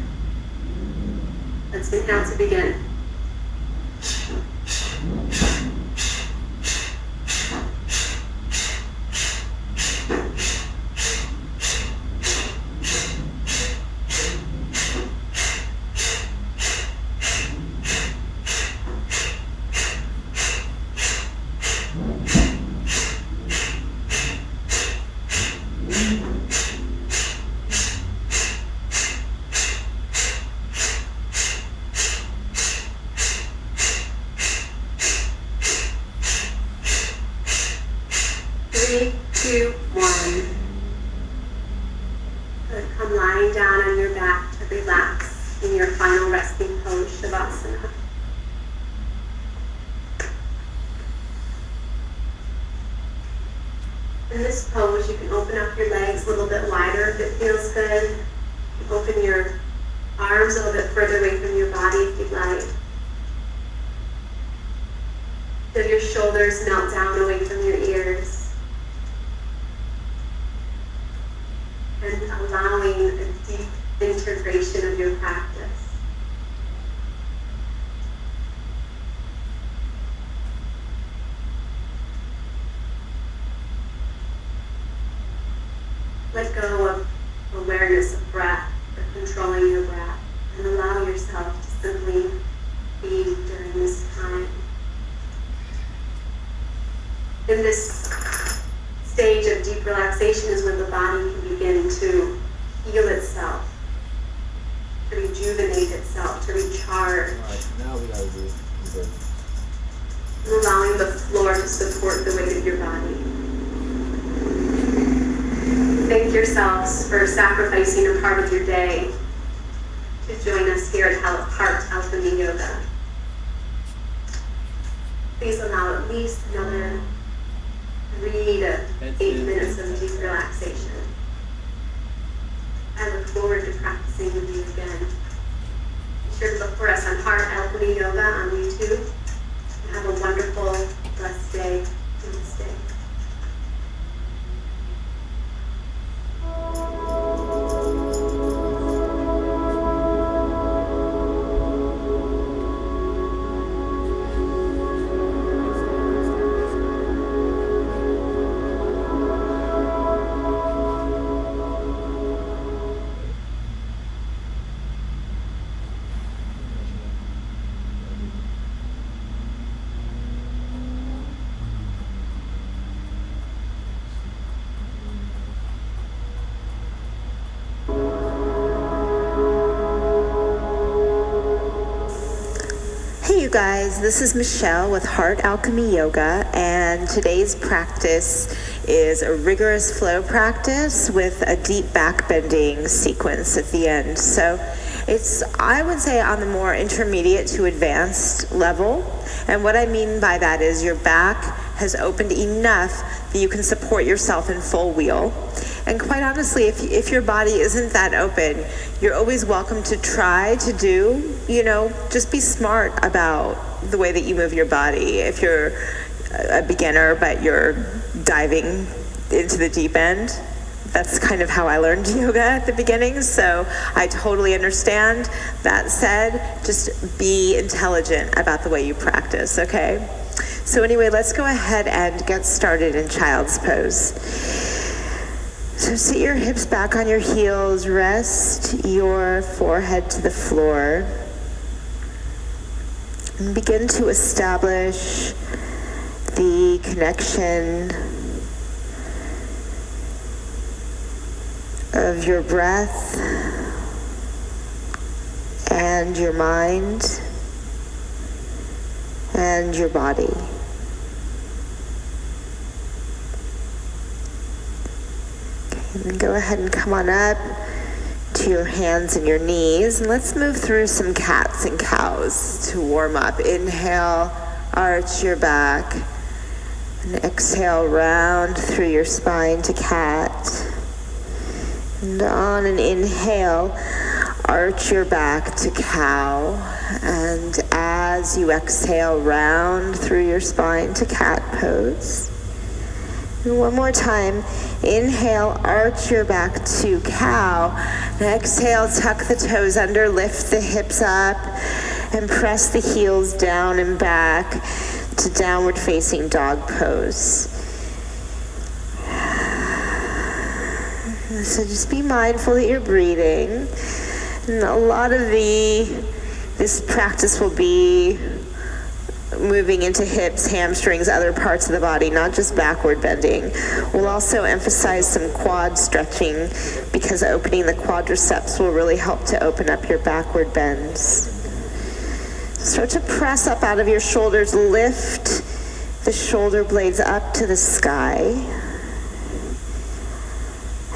Let's inhale to begin. Three, two, one. Good. Come lying down on your back to relax in your final resting pose, Shavasana. In this pose, you can open up your legs a little bit wider if it feels good. You can open your arms a little bit further away from your body if you'd like. Feel your shoulders melt down away from your ears. And allowing a deep integration of your practice. Let go of awareness of breath or controlling your breath and allow yourself to simply be during this time. In this stage of deep relaxation is when the body can begin to heal itself, to rejuvenate itself, to recharge. All right, now we gotta do inverted. And allowing the floor to support the weight of your body. Thank yourselves for sacrificing a part of your day to join us here at Heart Alchemy Yoga. Please allow at least another 3 to 8 minutes of deep relaxation. I look forward to practicing with you again. Be sure to look for us on Heart Alchemy Yoga on YouTube. And have a wonderful, blessed day. Namaste. Hey you guys, this is Michelle with Heart Alchemy Yoga, and today's practice is a rigorous flow practice with a deep back bending sequence at the end. So it's, I would say, on the more intermediate to advanced level. And what I mean by that is your back has opened enough that you can support yourself in full wheel. And quite honestly, if your body isn't that open, you're always welcome to try to do, just be smart about the way that you move your body. If you're a beginner, but you're diving into the deep end, that's kind of how I learned yoga at the beginning, so I totally understand. That said, just be intelligent about the way you practice, okay? So anyway, let's go ahead and get started in child's pose. So sit your hips back on your heels, rest your forehead to the floor. And begin to establish the connection of your breath and your mind and your body. Okay, and then go ahead and come on up to your hands and your knees, and let's move through some cats and cows to warm up. Inhale, arch your back, and exhale, round through your spine to cat. And on an inhale, arch your back to cow, and as you exhale, round through your spine to cat pose. And one more time, inhale, arch your back to cow, and exhale, tuck the toes under, lift the hips up, and press the heels down and back to downward facing dog pose. So just be mindful that you're breathing. And a lot of this practice will be moving into hips, hamstrings, other parts of the body, not just backward bending. We'll also emphasize some quad stretching because opening the quadriceps will really help to open up your backward bends. Start to press up out of your shoulders, lift the shoulder blades up to the sky.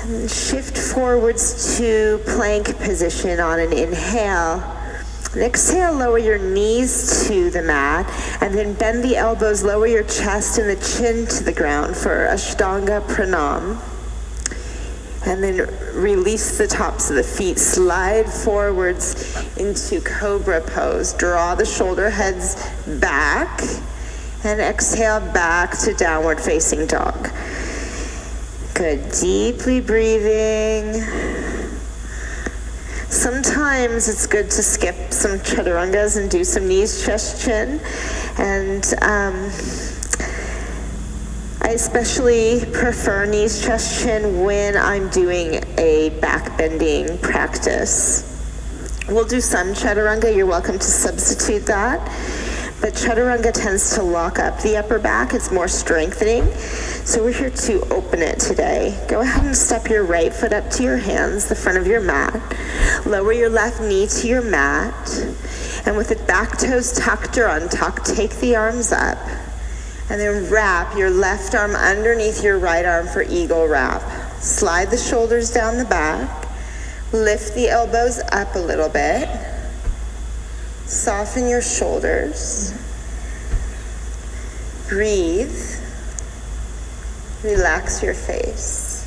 And shift forwards to plank position on an inhale. And exhale, lower your knees to the mat, and then bend the elbows, lower your chest and the chin to the ground for Ashtanga Pranam. And then release the tops of the feet, slide forwards into Cobra pose. Draw the shoulder heads back, and exhale back to downward facing dog. Good, deeply breathing. Sometimes it's good to skip some chaturangas and do some knees, chest, chin. And I especially prefer knees, chest, chin when I'm doing a back bending practice. We'll do some chaturanga, you're welcome to substitute that. But chaturanga tends to lock up the upper back, it's more strengthening. So we're here to open it today. Go ahead and step your right foot up to your hands, the front of your mat. Lower your left knee to your mat. And with the back toes tucked or untucked, take the arms up. And then wrap your left arm underneath your right arm for eagle wrap. Slide the shoulders down the back. Lift the elbows up a little bit. Soften your shoulders. Breathe. Relax your face.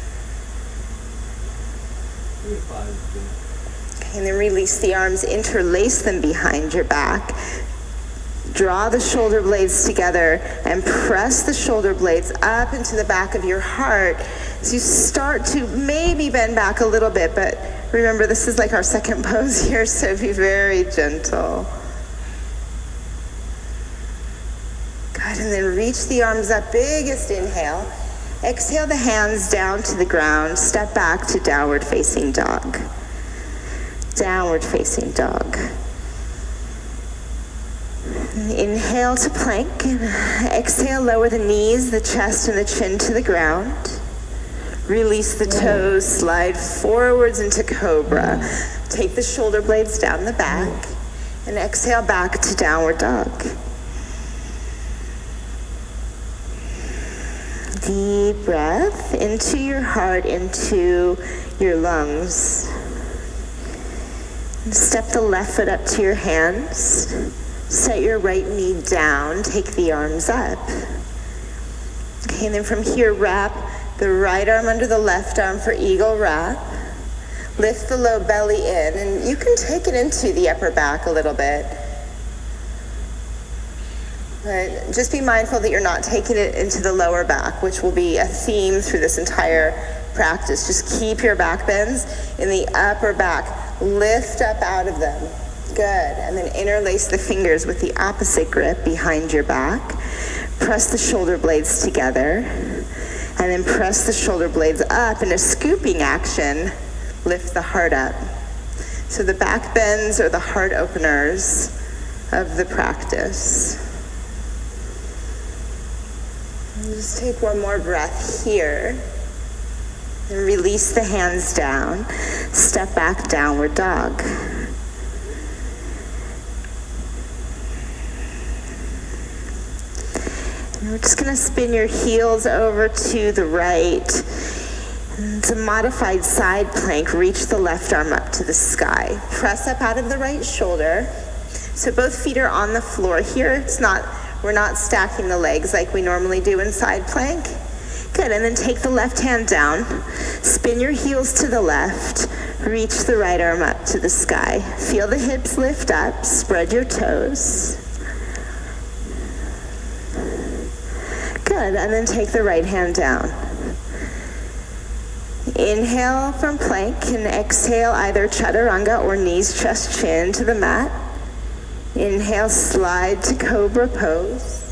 Okay, and then release the arms, interlace them behind your back. Draw the shoulder blades together and press the shoulder blades up into the back of your heart. So you start to maybe bend back a little bit, but remember this is like our second pose here, so be very gentle. Good, and then reach the arms up, biggest inhale. Exhale the hands down to the ground, step back to downward facing dog. Downward facing dog. Inhale to plank, and exhale, lower the knees, the chest, and the chin to the ground. Release the toes, slide forwards into cobra. Take the shoulder blades down the back, and exhale back to downward dog. Deep breath into your heart, into your lungs. And step the left foot up to your hands. Set your right knee down, take the arms up. Okay, and then from here, wrap the right arm under the left arm for eagle wrap. Lift the low belly in, and you can take it into the upper back a little bit. But just be mindful that you're not taking it into the lower back, which will be a theme through this entire practice. Just keep your back bends in the upper back. Lift up out of them. Good, and then interlace the fingers with the opposite grip behind your back. Press the shoulder blades together, and then press the shoulder blades up in a scooping action. Lift the heart up. So the back bends are the heart openers. of the practice. And just take one more breath here. And release the hands down. Step back, downward dog. And we're just going to spin your heels over to the right. It's a modified side plank. Reach the left arm up to the sky. Press up out of the right shoulder. So both feet are on the floor here. We're not stacking the legs like we normally do in side plank. Good, and then take the left hand down. Spin your heels to the left. Reach the right arm up to the sky. Feel the hips lift up. Spread your toes. Good, and then take the right hand down. Inhale from plank and exhale either chaturanga or knees, chest, chin to the mat. Inhale, slide to cobra pose.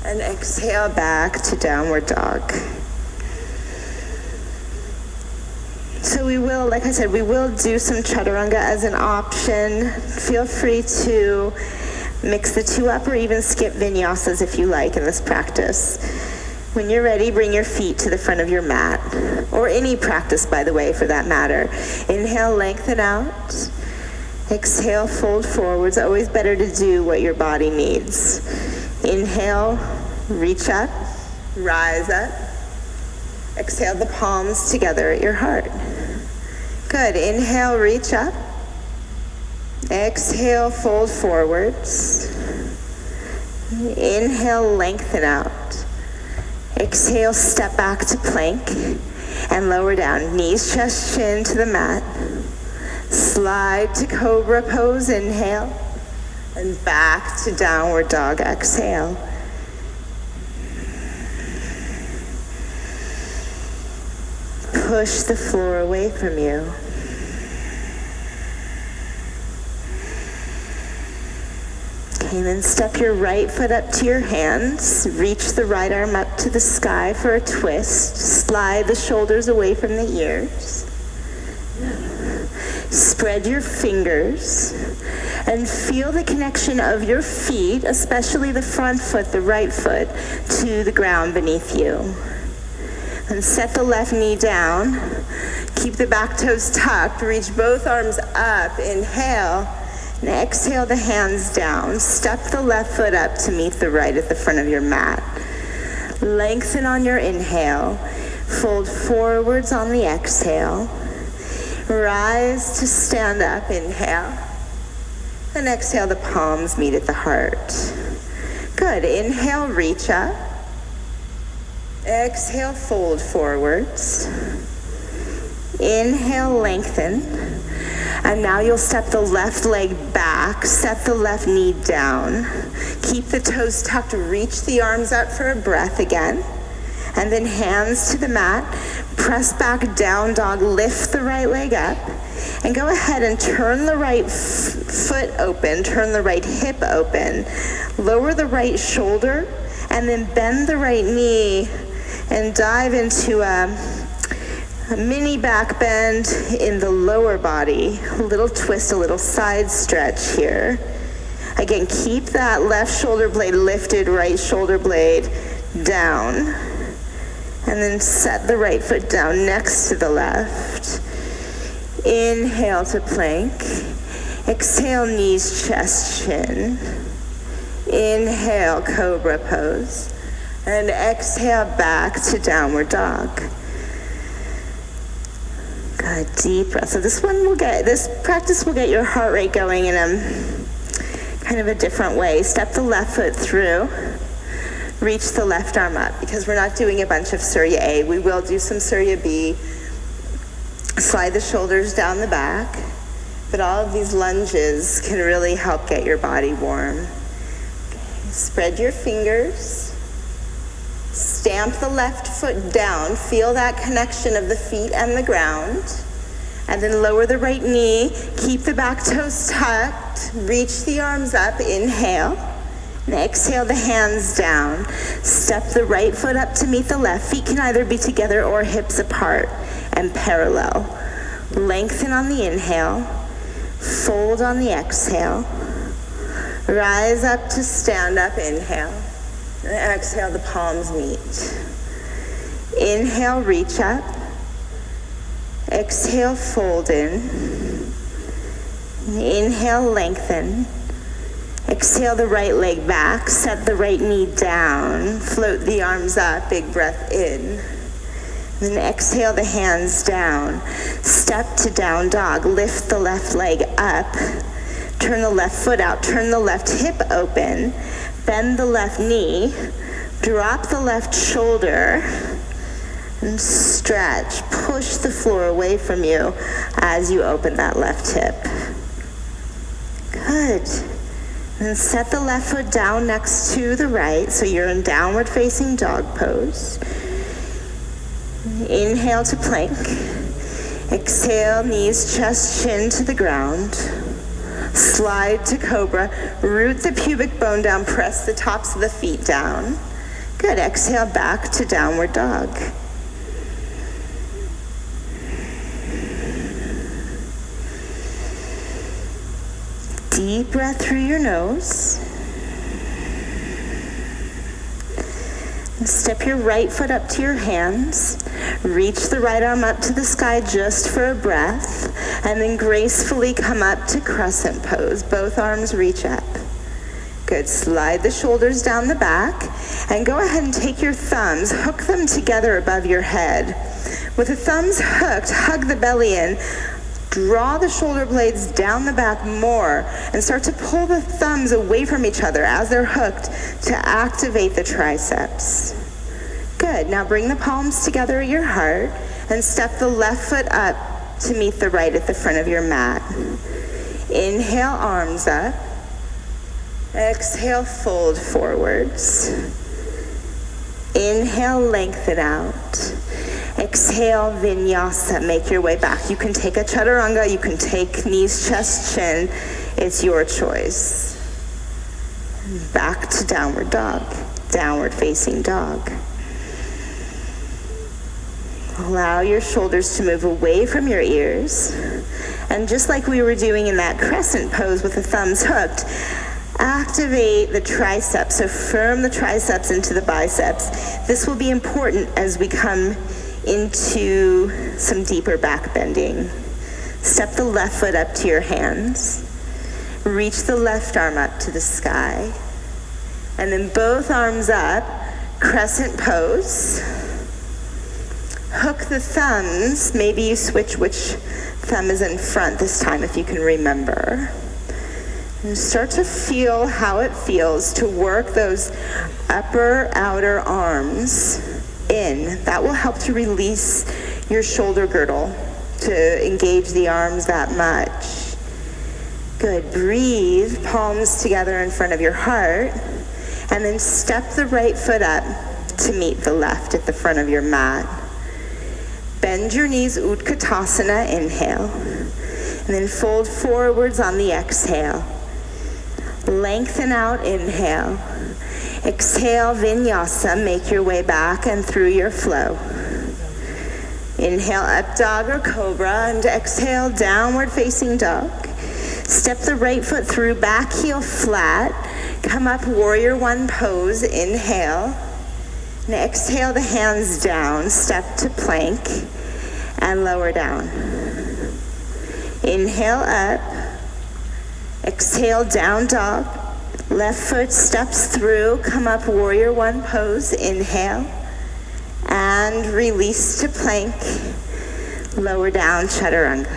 And exhale back to downward dog. So we will, like I said, we will do some chaturanga as an option. Feel free to mix the two up or even skip vinyasas if you like in this practice. When you're ready, bring your feet to the front of your mat, or any practice, by the way, for that matter. Inhale, lengthen out. Exhale, fold forwards. Always better to do what your body needs. Inhale, reach up, rise up. Exhale the palms together at your heart. Good, inhale, reach up. Exhale, fold forwards. Inhale, lengthen out. Exhale, step back to plank and lower down. Knees, chest, chin to the mat. Slide to cobra pose, inhale. And back to downward dog, exhale. Push the floor away from you. Okay, then step your right foot up to your hands. Reach the right arm up to the sky for a twist. Slide the shoulders away from the ears. Spread your fingers and feel the connection of your feet, especially the front foot, the right foot, to the ground beneath you. And set the left knee down. Keep the back toes tucked. Reach both arms up. Inhale. And exhale the hands down. Step the left foot up to meet the right at the front of your mat. Lengthen on your inhale. Fold forwards on the exhale. Rise to stand up. Inhale. And exhale, the palms meet at the heart. Good. Inhale, reach up. Exhale, fold forwards. Inhale, lengthen. And now you'll step the left leg back, set the left knee down. Keep the toes tucked, reach the arms up for a breath again. And then hands to the mat, press back, down dog, lift the right leg up. And go ahead and turn the right foot open, turn the right hip open. Lower the right shoulder, and then bend the right knee and dive into a mini back bend in the lower body. A little twist, a little side stretch here. Again, keep that left shoulder blade lifted, right shoulder blade down. And then set the right foot down next to the left. Inhale to plank. Exhale, knees, chest, chin. Inhale, cobra pose. And exhale back to downward dog. Good, deep breath. So this practice will get your heart rate going in a kind of a different way. Step the left foot through. Reach the left arm up, because we're not doing a bunch of Surya A. We will do some Surya B. Slide the shoulders down the back. But all of these lunges can really help get your body warm. Okay. Spread your fingers. Stamp the left foot down. Feel that connection of the feet and the ground. And then lower the right knee. Keep the back toes tucked. Reach the arms up. Inhale. And exhale the hands down. Step the right foot up to meet the left. Feet can either be together or hips apart and parallel. Lengthen on the inhale. Fold on the exhale. Rise up to stand up, inhale. And exhale, the palms meet. Inhale, reach up. Exhale, fold in. Inhale, lengthen. Exhale the right leg back, set the right knee down, float the arms up, big breath in. Then exhale the hands down. Step to down dog, lift the left leg up, turn the left foot out, turn the left hip open, bend the left knee, drop the left shoulder, and stretch. Push the floor away from you as you open that left hip. Good. And set the left foot down next to the right, so you're in downward facing dog pose. Inhale to plank. Exhale, knees, chest, chin to the ground. Slide to cobra. Root the pubic bone down, press the tops of the feet down. Good, exhale back to downward dog. Deep breath through your nose. And step your right foot up to your hands. Reach the right arm up to the sky just for a breath. And then gracefully come up to crescent pose. Both arms reach up. Good. Slide the shoulders down the back. And go ahead and take your thumbs, hook them together above your head. With the thumbs hooked, hug the belly in. Draw the shoulder blades down the back more and start to pull the thumbs away from each other as they're hooked to activate the triceps. Good. Now bring the palms together at your heart and step the left foot up to meet the right at the front of your mat. Inhale, arms up. Exhale, fold forwards. Inhale, lengthen out. Exhale, vinyasa, make your way back. You can take a chaturanga, you can take knees, chest, chin. It's your choice. Back to downward dog, downward facing dog. Allow your shoulders to move away from your ears. And just like we were doing in that crescent pose with the thumbs hooked, activate the triceps, so firm the triceps into the biceps. This will be important as we come into some deeper back bending. Step the left foot up to your hands. Reach the left arm up to the sky. And then both arms up, crescent pose. Hook the thumbs. Maybe you switch which thumb is in front this time if you can remember. And start to feel how it feels to work those upper outer arms in. That will help to release your shoulder girdle, to engage the arms that much. Good. Breathe, palms together in front of your heart, and then step the right foot up to meet the left at the front of your mat. Bend your knees, Utkatasana, inhale, and then fold forwards on the exhale. Lengthen out, inhale. Exhale, vinyasa, make your way back and through your flow. Inhale, up dog or cobra, and exhale, downward facing dog. Step the right foot through, back heel flat. Come up, warrior one pose, inhale. And exhale the hands down, step to plank, and lower down. Inhale up. Exhale, down dog. Left foot steps through, come up, warrior one pose, inhale. And release to plank, lower down, chaturanga.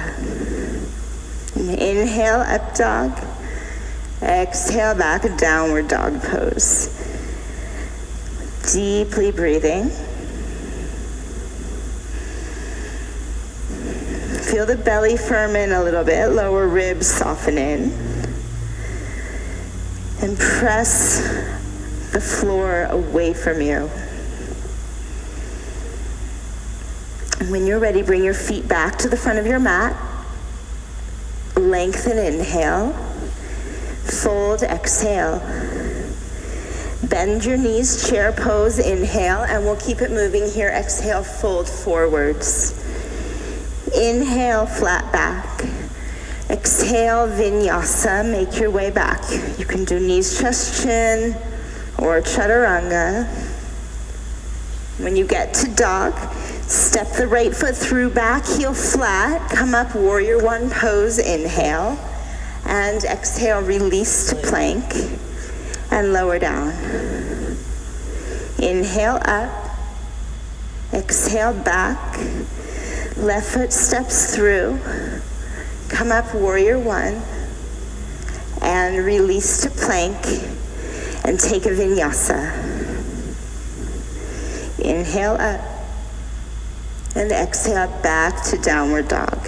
Inhale, up dog. Exhale, back, downward dog pose. Deeply breathing. Feel the belly firm in a little bit, lower ribs soften in. And press the floor away from you. And when you're ready, bring your feet back to the front of your mat. Lengthen, inhale. Fold, exhale. Bend your knees, chair pose, inhale, and we'll keep it moving here. Exhale, fold forwards. Inhale, flat back. Exhale, vinyasa, make your way back. You can do knees, chest, chin, or chaturanga. When you get to dog, step the right foot through, back heel flat, come up, warrior one pose, inhale, and exhale, release to plank, and lower down. Inhale up, exhale back, left foot steps through, come up, warrior one, and release to plank, and take a vinyasa. Inhale up, and exhale back to downward dog.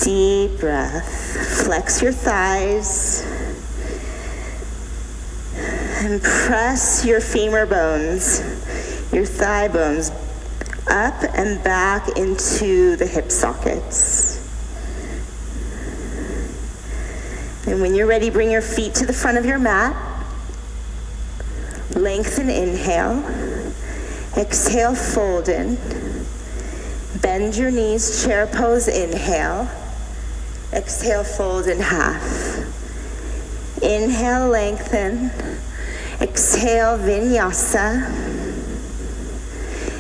Deep breath, flex your thighs, and press your femur bones, your thigh bones, up and back into the hip sockets. And when you're ready, bring your feet to the front of your mat. Lengthen, inhale. Exhale, fold in. Bend your knees, chair pose, inhale. Exhale, fold in half. Inhale, lengthen. Exhale, vinyasa.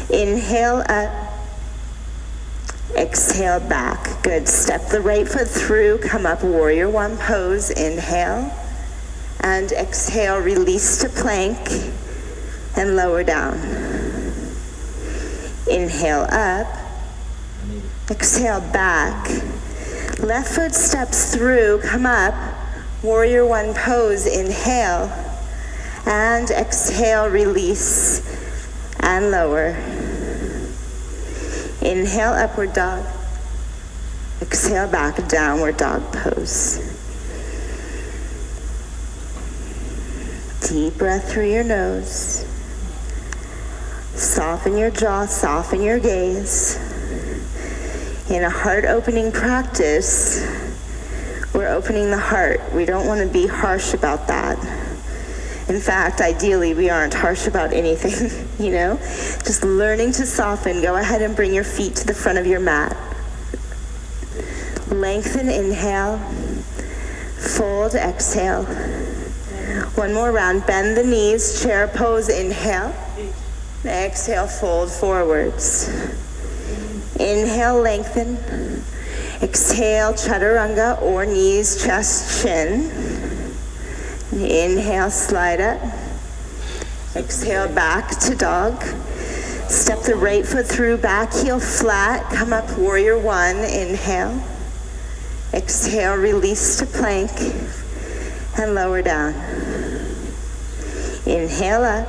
Inhale up. Exhale back. Good. Step the right foot through. Come up, warrior one pose. Inhale. And exhale, release to plank. And lower down. Inhale up. Exhale back. Left foot steps through. Come up, warrior one pose. Inhale. And exhale, release. And lower. Inhale, upward dog. Exhale back, downward dog pose. Deep breath through your nose. Soften your jaw, soften your gaze. In a heart-opening practice, we're opening the heart. We don't want to be harsh about that. In fact, ideally, we aren't harsh about anything, you know? Just learning to soften. Go ahead and bring your feet to the front of your mat. Lengthen, inhale. Fold, exhale. One more round. Bend the knees, chair pose, inhale. Exhale, fold forwards. Inhale, lengthen. Exhale, chaturanga or knees, chest, chin. Inhale, slide up. Exhale, back to dog. Step the right foot through, back heel flat. Come up, warrior one. Inhale. Exhale, release to plank. And lower down. Inhale up.